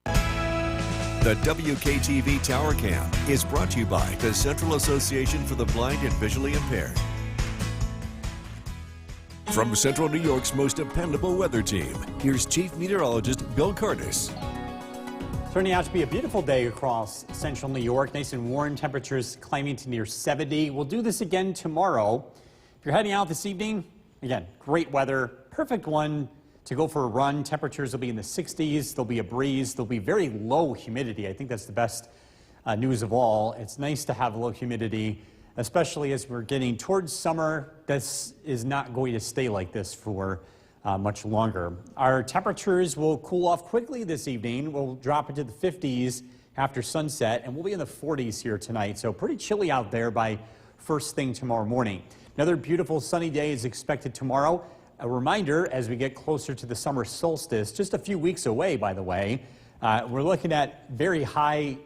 The WKTV Tower Cam is brought to you by the Central Association for the Blind and Visually Impaired. From Central New York's most dependable weather team, here's Chief Meteorologist Bill Cardis. Turning out to be a beautiful day across central New York. Nice and warm, temperatures climbing to near 70. We'll do this again tomorrow. If you're heading out this evening, again, great weather, perfect one to go for a run. Temperatures will be in the 60s. There'll be a breeze. There'll be very low humidity. I think that's the best news of all. It's nice to have low humidity, especially as we're getting towards summer. This is not going to stay like this for much longer. Our temperatures will cool off quickly this evening. We'll drop into the 50s after sunset, and we'll be in the 40s here tonight. So pretty chilly out there by first thing tomorrow morning. Another beautiful sunny day is expected tomorrow. A reminder, as we get closer to the summer solstice, just a few weeks away, by the way, we're looking at very high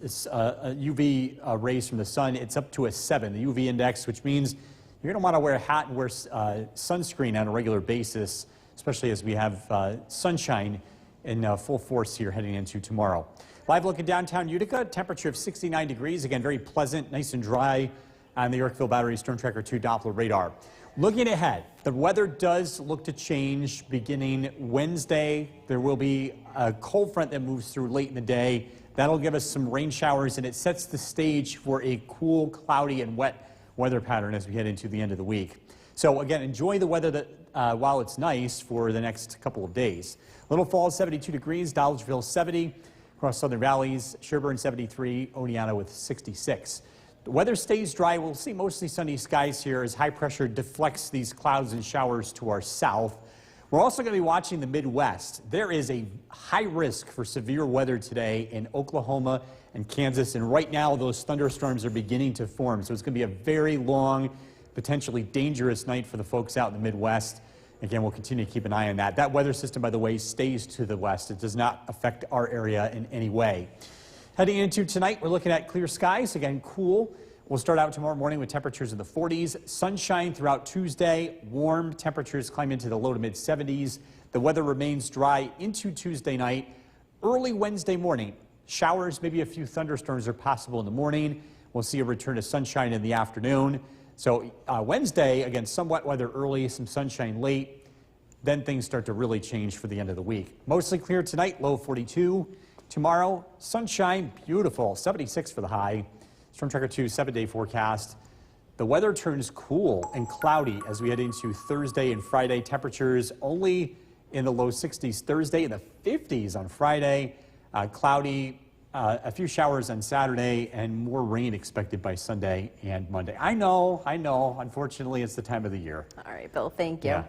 UV rays from the sun. It's up to a 7, the UV index, which means you're going to want to wear a hat and wear sunscreen on a regular basis, especially as we have sunshine in full force here heading into tomorrow. Live look at downtown Utica, temperature of 69 degrees. Again, very pleasant, nice and dry on the Yorkville Battery Storm Tracker 2 Doppler radar. Looking ahead, the weather does look to change beginning Wednesday. There will be a cold front that moves through late in the day. That'll give us some rain showers, and it sets the stage for a cool, cloudy, and wet weather pattern as we head into the end of the week. So again, enjoy the weather that while it's nice for the next couple of days. Little Falls 72 degrees, Dolgeville 70, across Southern Valleys, Sherburne 73, Oneonta with 66. The weather stays dry. We'll see mostly sunny skies here as high pressure deflects these clouds and showers to our south. We're also going to be watching the Midwest. There is a high risk for severe weather today in Oklahoma and Kansas, and right now those thunderstorms are beginning to form. So it's going to be a very long, potentially dangerous night for the folks out in the Midwest. Again, we'll continue to keep an eye on that. That weather system, by the way, stays to the west. It does not affect our area in any way. Heading into tonight, we're looking at clear skies. Again, cool. We'll start out tomorrow morning with temperatures in the 40s. Sunshine throughout Tuesday. Warm temperatures climb into the low to mid 70s. The weather remains dry into Tuesday night. Early Wednesday morning, showers, maybe a few thunderstorms are possible in the morning. We'll see a return to sunshine in the afternoon. So Wednesday, again, some wet weather early, some sunshine late. Then things start to really change for the end of the week. Mostly clear tonight, low 42. Tomorrow, sunshine, beautiful, 76 for the high. Storm Tracker 2 7-day forecast. The weather turns cool and cloudy as we head into Thursday and Friday. Temperatures only in the low 60s Thursday, in the 50s on Friday. Cloudy, a few showers on Saturday, and more rain expected by Sunday and Monday. I know. Unfortunately, it's the time of the year. All right, Bill, thank you. Yeah.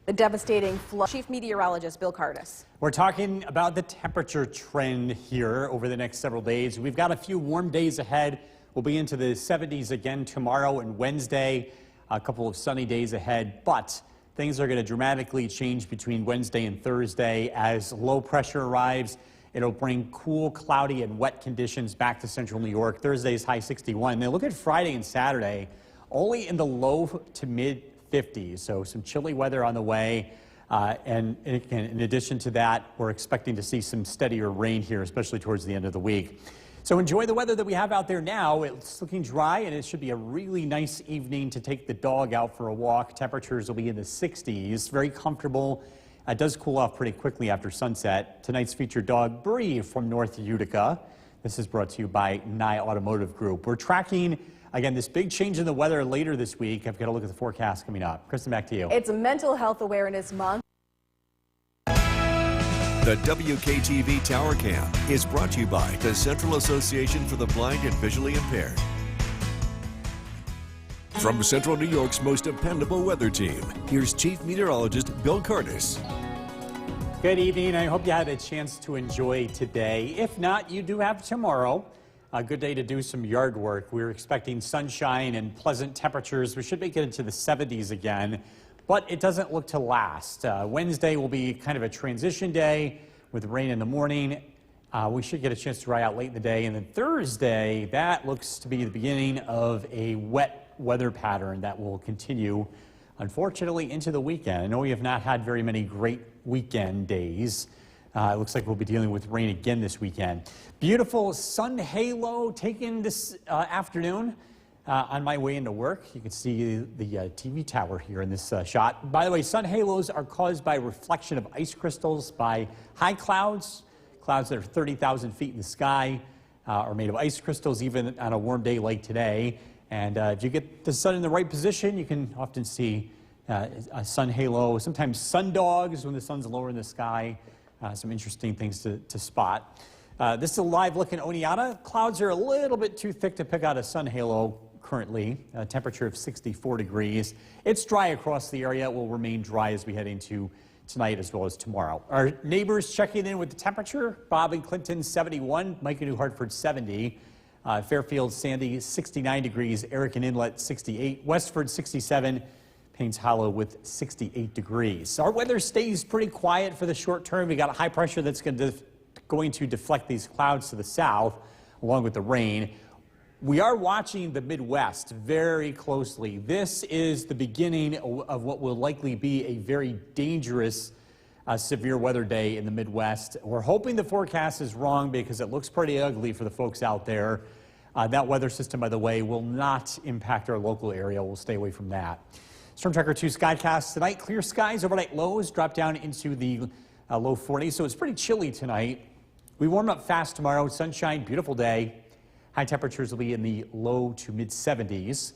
The devastating flood. Chief Meteorologist Bill Cardis. We're talking about the temperature trend here over the next several days. We've got a few warm days ahead. We'll be into the 70s again tomorrow and Wednesday, a couple of sunny days ahead, but things are going to dramatically change between Wednesday and Thursday as low pressure arrives. It'll bring cool, cloudy, and wet conditions back to central New York. Thursday's high 61. Now look at Friday and Saturday, only in the low to mid 50s, so some chilly weather on the way. And in addition to that, we're expecting to see some steadier rain here, especially towards the end of the week. So enjoy the weather that we have out there now. It's looking dry, and it should be a really nice evening to take the dog out for a walk. Temperatures will be in the 60s, very comfortable. It does cool off pretty quickly after sunset. Tonight's featured dog, Bree from North Utica. This is brought to you by Nye Automotive Group. We're tracking, again, this big change in the weather later this week. I've got to look at the forecast coming up. Kristen, back to you. It's Mental Health Awareness Month. The WKTV Tower Cam is brought to you by the Central Association for the Blind and Visually Impaired. From Central New York's most dependable weather team, here's Chief Meteorologist Bill Cardis. Good evening. I hope you had a chance to enjoy today. If not, you do have tomorrow. A good day to do some yard work. We're expecting sunshine and pleasant temperatures. We should make it into the 70s again, but it doesn't look to last. Wednesday will be kind of a transition day with rain in the morning. We should get a chance to dry out late in the day. And then Thursday, that looks to be the beginning of a wet weather pattern that will continue, unfortunately, into the weekend. I know we have not had very many great weekend days. It looks like we'll be dealing with rain again this weekend. Beautiful sun halo taken this afternoon on my way into work. You can see the TV tower here in this shot. By the way, sun halos are caused by reflection of ice crystals by high clouds. Clouds that are 30,000 feet in the sky are made of ice crystals even on a warm day like today. And if you get the sun in the right position, you can often see a sun halo, sometimes sun dogs when the sun's lower in the sky. Some interesting things to spot. This is a live look in Oneonta. Clouds are a little bit too thick to pick out a sun halo currently. A temperature of 64 degrees. It's dry across the area. It will remain dry as we head into tonight as well as tomorrow. Our neighbors checking in with the temperature. Bob and Clinton 71, Mike and New Hartford 70. Fairfield, Sandy 69 degrees. Eric and Inlet 68. Westford 67. Paynes Hollow with 68 degrees. Our weather stays pretty quiet for the short term. We got a high pressure that's going to deflect these clouds to the south along with the rain. We are watching the Midwest very closely. This is the beginning of what will likely be a very dangerous severe weather day in the Midwest. We're hoping the forecast is wrong because it looks pretty ugly for the folks out there. That weather system, by the way, will not impact our local area. We'll stay away from that. Storm Tracker 2 Skycast tonight. Clear skies, overnight lows drop down into the low 40s, so it's pretty chilly tonight. We warm up fast tomorrow. Sunshine, beautiful day. High temperatures will be in the low to mid 70s.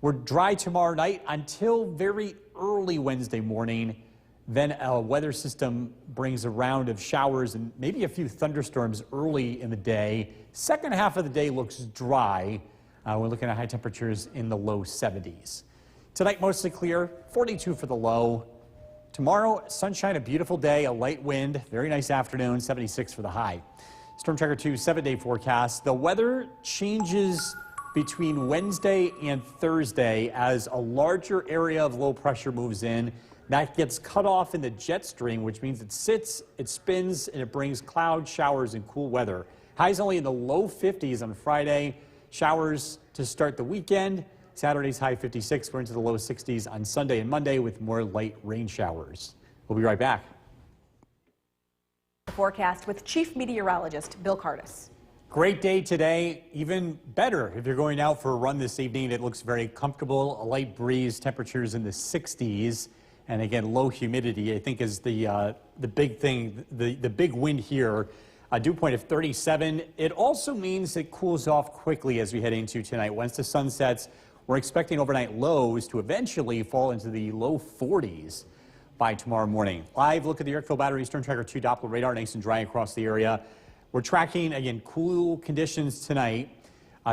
We're dry tomorrow night until very early Wednesday morning. Then a weather system brings a round of showers and maybe a few thunderstorms early in the day. Second half of the day looks dry. We're looking at high temperatures in the low 70s. Tonight, mostly clear, 42 for the low. Tomorrow, sunshine, a beautiful day, a light wind, very nice afternoon, 76 for the high. Storm Tracker 2 7-day forecast. The weather changes between Wednesday and Thursday as a larger area of low pressure moves in. That gets cut off in the jet stream, which means it sits, it spins, and it brings cloud showers and cool weather. Highs only in the low 50s on Friday. Showers to start the weekend. Saturday's high 56. We're into the low 60s on Sunday and Monday with more light rain showers. We'll be right back. The forecast with Chief Meteorologist Bill Cardis. Great day today, even better if you're going out for a run this evening. It looks very comfortable, a light breeze, temperatures in the 60s, and again, low humidity, I think, is the big thing, the big wind here. A dew point of 37. It also means it cools off quickly as we head into tonight. Once the sun sets, we're expecting overnight lows to eventually fall into the low 40s by tomorrow morning. Live look at the Yorkville Battery Storm Tracker 2 Doppler radar, nice and dry across the area. We're tracking, again, cool conditions tonight.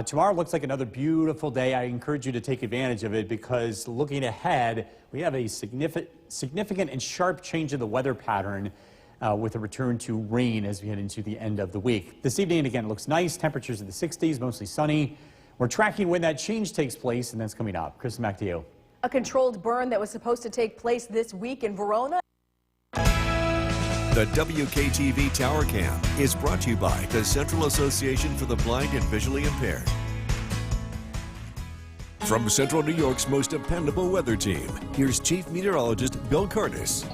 Tomorrow looks like another beautiful day. I encourage you to take advantage of it because looking ahead, we have a significant and sharp change in the weather pattern with a return to rain as we head into the end of the week. This evening, again, looks nice. Temperatures in the 60s, mostly sunny. We're tracking when that change takes place, and that's coming up. Kristen, back to you. A controlled burn that was supposed to take place this week in Verona. The WKTV Tower Cam is brought to you by the Central Association for the Blind and Visually Impaired. From Central New York's most dependable weather team, here's Chief Meteorologist Bill Cardis.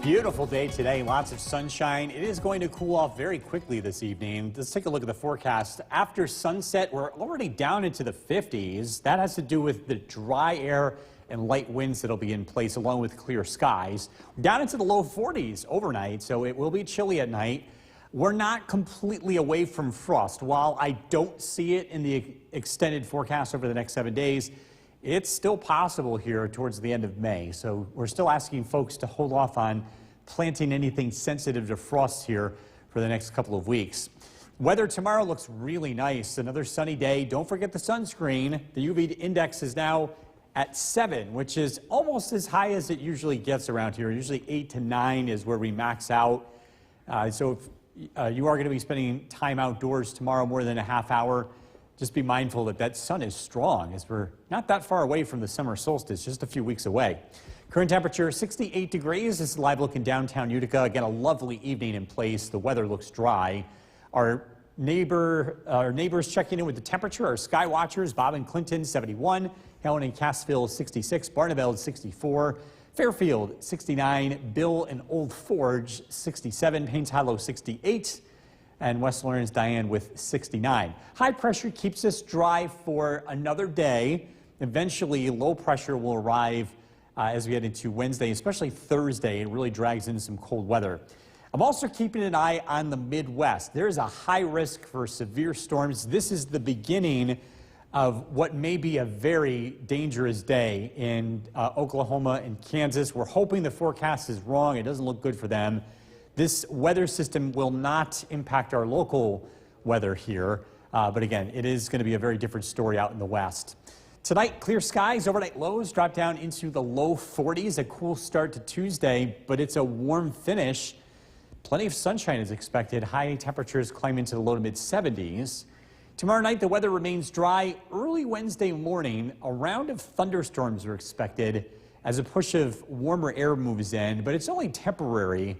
Beautiful day today, lots of sunshine. It is going to cool off very quickly this evening. Let's take a look at the forecast. After sunset, we're already down into the 50s. That has to do with the dry air and light winds that'll be in place along with clear skies. Down into the low 40s overnight, so it will be chilly at night. We're not completely away from frost. While I don't see it in the extended forecast over the next 7 days, it's still possible here towards the end of May. So we're still asking folks to hold off on planting anything sensitive to frost here for the next couple of weeks. Weather tomorrow looks really nice. Another sunny day. Don't forget the sunscreen. The UV index is now at 7, which is almost as high as it usually gets around here. Usually 8 to 9 is where we max out. So if you are going to be spending time outdoors tomorrow more than a half hour, just be mindful that that sun is strong as we're not that far away from the summer solstice, just a few weeks away. Current temperature 68 degrees. This is live look in downtown Utica. Again, a lovely evening in place. The weather looks dry. Our neighbors checking in with the temperature. Our sky watchers, Bob and Clinton 71, Helen and Cassville 66, Barneveld 64, Fairfield 69, Bill and Old Forge 67, Paynes Hollow 68. And West Lawrence, Diane with 69. High pressure keeps us dry for another day. Eventually, low pressure will arrive as we head into Wednesday, especially Thursday. It really drags in some cold weather. I'm also keeping an eye on the Midwest. There is a high risk for severe storms. This is the beginning of what may be a very dangerous day in Oklahoma and Kansas. We're hoping the forecast is wrong. It doesn't look good for them. This weather system will not impact our local weather here, but again, it is going to be a very different story out in the west. Tonight, clear skies, overnight lows drop down into the low 40s, a cool start to Tuesday, but it's a warm finish. Plenty of sunshine is expected. High temperatures climb into the low to mid 70s. Tomorrow night, the weather remains dry. Early Wednesday morning, a round of thunderstorms are expected as a push of warmer air moves in, but it's only temporary.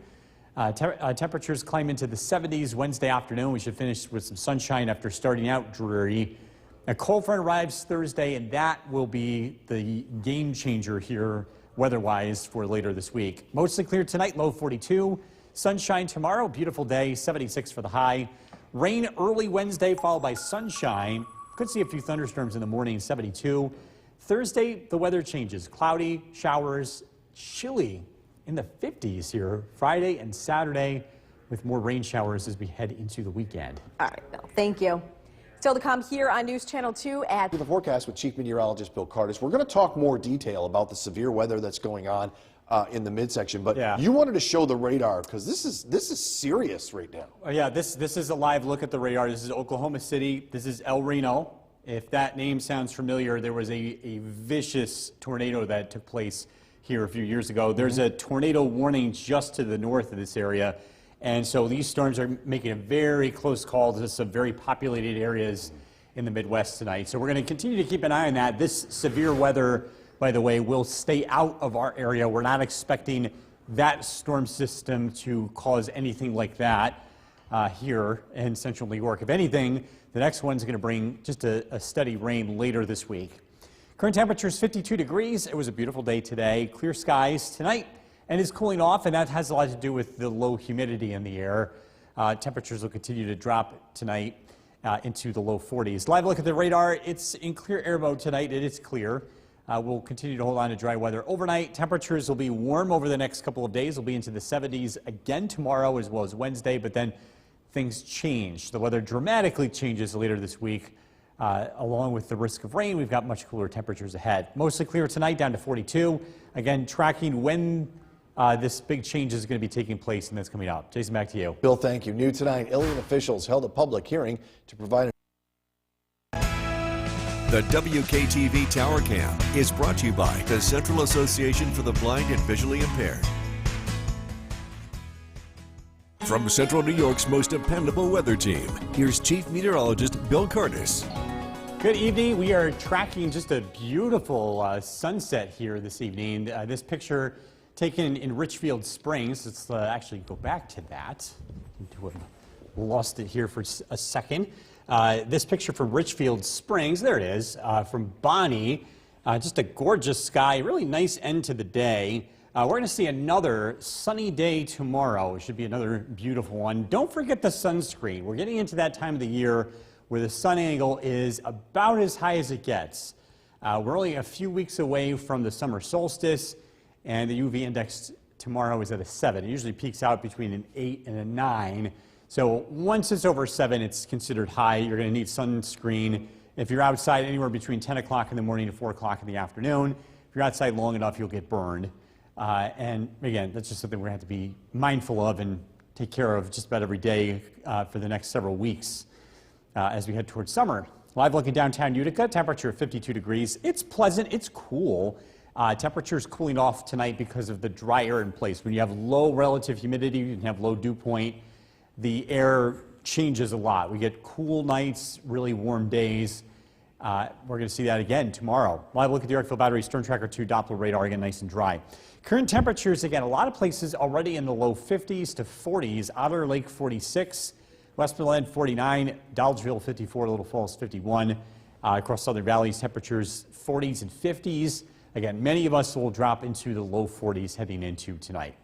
Temperatures climb into the 70s Wednesday afternoon. We should finish with some sunshine after starting out dreary. A cold front arrives Thursday, and that will be the game changer here weather-wise for later this week. Mostly clear tonight, low 42. Sunshine tomorrow, beautiful day, 76 for the high. Rain early Wednesday, followed by sunshine. Could see a few thunderstorms in the morning, 72. Thursday, the weather changes. Cloudy, showers, chilly in the 50s here. Friday and Saturday with more rain showers as we head into the weekend. All right, Bill, thank you. Still to come here on News Channel 2 at The forecast with Chief Meteorologist Bill Cardis. We're going to talk more detail about the severe weather that's going on in the midsection, but you wanted to show the radar because this is serious right now. Yeah, this is a live look at the radar. This is Oklahoma City. This is El Reno. If that name sounds familiar, there was a vicious tornado that took place here a few years ago. There's a tornado warning just to the north of this area. And so these storms are making a very close call to some very populated areas in the Midwest tonight. So we're going to continue to keep an eye on that. This severe weather, by the way, will stay out of our area. We're not expecting that storm system to cause anything like that here in central New York. If anything, the next one's going to bring just a steady rain later this week. Current temperature is 52 degrees. It was a beautiful day today. Clear skies tonight, and it's cooling off, and that has a lot to do with the low humidity in the air. Temperatures will continue to drop tonight into the low 40s. Live look at the radar. It's in clear air mode tonight. It is clear. We'll continue to hold on to dry weather overnight. Temperatures will be warm over the next couple of days. We'll be into the 70s again tomorrow as well as Wednesday, but then things change. The weather dramatically changes later this week. Along with the risk of rain, we've got much cooler temperatures ahead. Mostly clear tonight, down to 42. Again, tracking when this big change is going to be taking place, and that's coming up. Jason, back to you. Bill, thank you. New tonight, Ilion officials held a public hearing to provide The WKTV Tower Cam is brought to you by the Central Association for the Blind and Visually Impaired. From Central New York's most dependable weather team, here's Chief Meteorologist Bill Curtis. Good evening. We are tracking just a beautiful sunset here this evening. This picture taken in Richfield Springs. Let's actually go back to that. Lost it here for a second. This picture from Richfield Springs, there it is, from Bonnie. Just a gorgeous sky, really nice end to the day. We're going to see another sunny day tomorrow. It should be another beautiful one. Don't forget the sunscreen. We're getting into that time of the year where the sun angle is about as high as it gets. We're only a few weeks away from the summer solstice, and the UV index tomorrow is at a 7. It usually peaks out between an 8 and a 9. So once it's over 7, it's considered high. You're going to need sunscreen if you're outside anywhere between 10 o'clock in the morning to 4 o'clock in the afternoon. If you're outside long enough, you'll get burned. And again, that's just something we're going to have to be mindful of and take care of just about every day for the next several weeks as we head towards summer. Live look at downtown Utica, temperature of 52 degrees. It's pleasant, it's cool. Temperatures cooling off tonight because of the dry air in place. When you have low relative humidity, you can have low dew point. The air changes a lot. We get cool nights, really warm days. We're going to see that again tomorrow. Live look at the Yorkville Battery Storm Tracker 2 Doppler radar, again nice and dry. Current temperatures, again, a lot of places already in the low 50s to 40s. Otter Lake 46, Westmoreland 49, Dolgeville 54, Little Falls 51. Across Southern Valleys, temperatures 40s and 50s. Again, many of us will drop into the low 40s heading into tonight.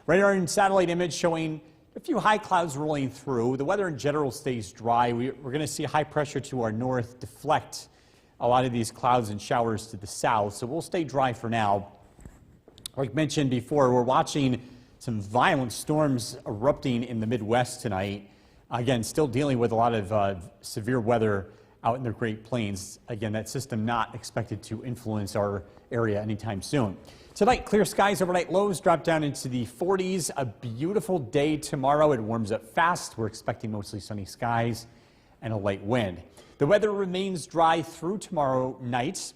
Radar and satellite image showing a few high clouds rolling through. The weather in general stays dry. We're going to see high pressure to our north deflect a lot of these clouds and showers to the south, so we'll stay dry for now. Like mentioned before, we're watching some violent storms erupting in the Midwest tonight. Again, still dealing with a lot of severe weather out in the Great Plains. Again, that system not expected to influence our area anytime soon. Tonight, clear skies, overnight lows drop down into the 40s. A beautiful day tomorrow. It warms up fast. We're expecting mostly sunny skies and a light wind. The weather remains dry through tomorrow night.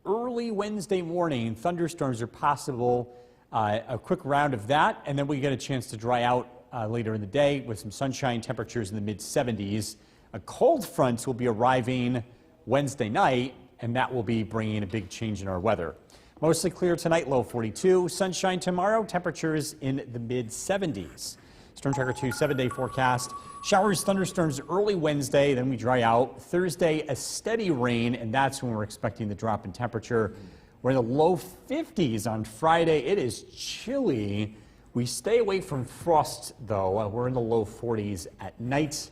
Early Wednesday morning, thunderstorms are possible. A quick round of that, and then we get a chance to dry out later in the day with some sunshine, temperatures in the mid-70s. A cold front will be arriving Wednesday night, and that will be bringing a big change in our weather. Mostly clear tonight, low 42. Sunshine tomorrow, temperatures in the mid-70s. Storm Tracker 2 7-day forecast. Showers, thunderstorms early Wednesday, then we dry out. Thursday, a steady rain, and that's when we're expecting the drop in temperature. We're in the low 50s on Friday. It is chilly. We stay away from frost, though. We're in the low 40s at night.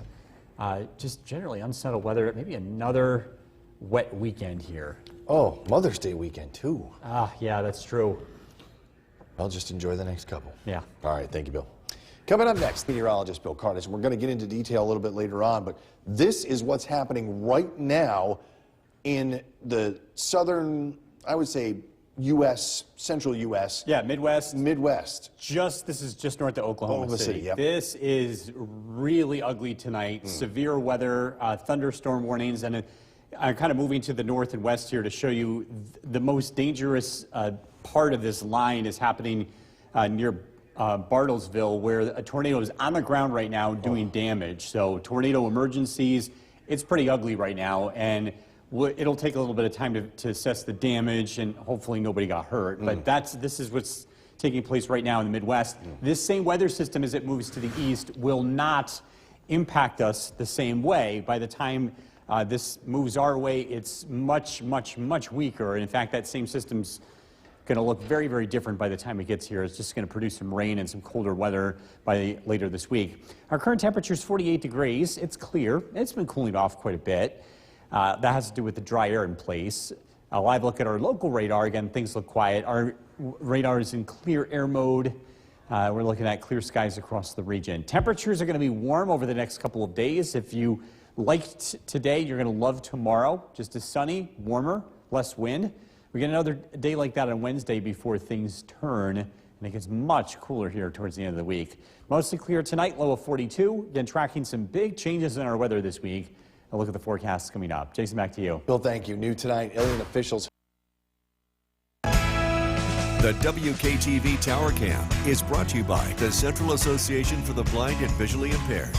Just generally unsettled weather. Maybe another wet weekend here. Oh, Mother's Day weekend, too. Yeah, that's true. I'll just enjoy the next couple. Yeah. All right, thank you, Bill. Coming up next, meteorologist Bill Curtis. We're going to get into detail a little bit later on, but this is what's happening right now in the southern, I would say, U.S., central U.S. Yeah, Midwest. Midwest. This is just north of Oklahoma City. Yep. This is really ugly tonight. Severe weather, thunderstorm warnings, and I'm kind of moving to the north and west here to show you the most dangerous part of this line is happening near Bartlesville, where a tornado is on the ground right now doing damage. So tornado emergencies, it's pretty ugly right now, and it'll take a little bit of time to assess the damage, and hopefully nobody got hurt. But this is what's taking place right now in the Midwest. This same weather system, as it moves to the east, will not impact us the same way. By the time this moves our way, it's much, much, much weaker. And in fact, that same system's going to look very, very different by the time it gets here. It's just going to produce some rain and some colder weather by later this week. Our current temperature is 48 degrees. It's clear. It's been cooling off quite a bit. That has to do with the dry air in place. A live look at our local radar. Again, things look quiet. Our radar is in clear air mode. We're looking at clear skies across the region. Temperatures are going to be warm over the next couple of days. If you liked today, you're going to love tomorrow. Just as sunny, warmer, less wind. We get another day like that on Wednesday before things turn, and it gets much cooler here towards the end of the week. Mostly clear tonight, low of 42. Again, tracking some big changes in our weather this week. A look at the forecasts coming up. Jason, back to you. Bill, thank you. New tonight, alien officials. The WKTV Tower Cam is brought to you by the Central Association for the Blind and Visually Impaired.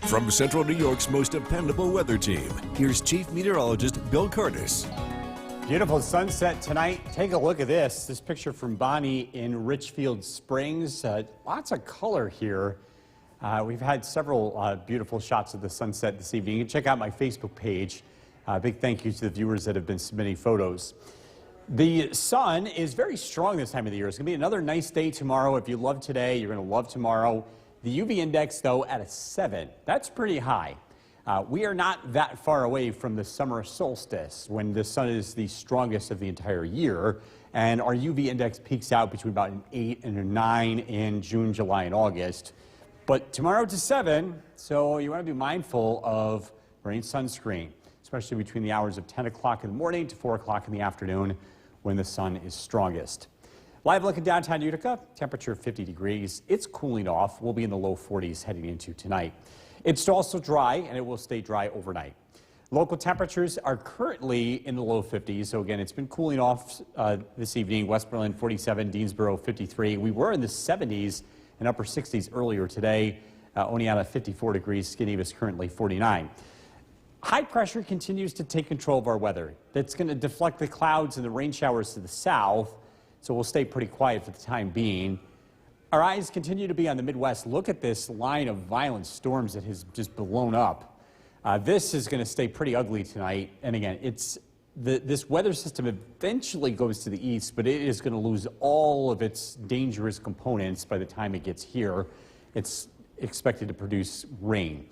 From Central New York's most dependable weather team, here's Chief Meteorologist Bill Curtis. Beautiful sunset tonight. Take a look at this. This picture from Bonnie in Richfield Springs. Lots of color here. We've had several beautiful shots of the sunset this evening. You can check out my Facebook page. Big thank you to the viewers that have been submitting photos. The sun is very strong this time of the year. It's going to be another nice day tomorrow. If you love today, you're going to love tomorrow. The UV index, though, at a 7. That's pretty high. We are not that far away from the summer solstice, when the sun is the strongest of the entire year. And our UV index peaks out between about an 8 and a 9 in June, July, and August. But tomorrow it's a 7, so you want to be mindful of wearing sunscreen, especially between the hours of 10 o'clock in the morning to 4 o'clock in the afternoon when the sun is strongest. Live look at downtown Utica, temperature 50 degrees. It's cooling off. We'll be in the low 40s heading into tonight. It's also dry, and it will stay dry overnight. Local temperatures are currently in the low 50s. So again, it's been cooling off this evening. Westmoreland 47, Deansboro 53. We were in the 70s and upper 60s earlier today. Oneonta 54 degrees. Skinny currently 49. High pressure continues to take control of our weather. That's going to deflect the clouds and the rain showers to the south. So we'll stay pretty quiet for the time being. Our eyes continue to be on the Midwest. Look at this line of violent storms that has just blown up. This is going to stay pretty ugly tonight. And again, this weather system eventually goes to the east, but it is going to lose all of its dangerous components by the time it gets here. It's expected to produce rain.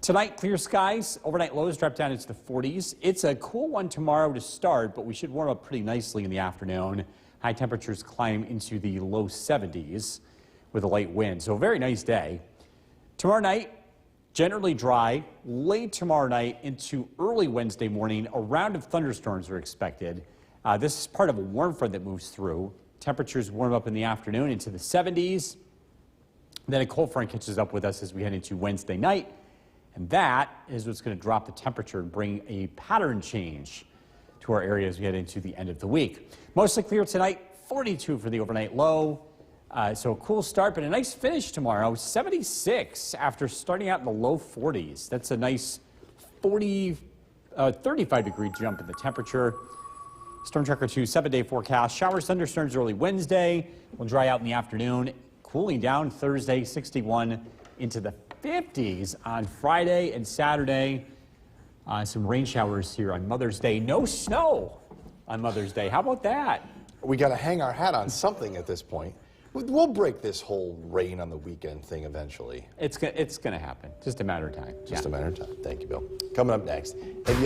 Tonight, clear skies. Overnight lows drop down into the 40s. It's a cool one tomorrow to start, but we should warm up pretty nicely in the afternoon. High temperatures climb into the low 70s with a light wind. So a very nice day. Tomorrow night, generally dry. Late tomorrow night into early Wednesday morning, a round of thunderstorms are expected. This is part of a warm front that moves through. Temperatures warm up in the afternoon into the 70s. Then a cold front catches up with us as we head into Wednesday night. And that is what's going to drop the temperature and bring a pattern change to our area as we head into the end of the week. Mostly clear tonight, 42 for the overnight low. So a cool start, but a nice finish tomorrow, 76 after starting out in the low 40s. That's a nice 35-degree jump in the temperature. Storm Tracker 2 7-day forecast. Showers, thunderstorms early Wednesday. Will dry out in the afternoon. Cooling down Thursday, 61 into the 50s on Friday and Saturday. Some rain showers here on Mother's Day. No snow on Mother's Day. How about that? We got to hang our hat on something at this point. We'll break this whole rain on the weekend thing eventually. It's going to happen. Just a matter of time. Just a matter of time. Thank you, Bill. Coming up next.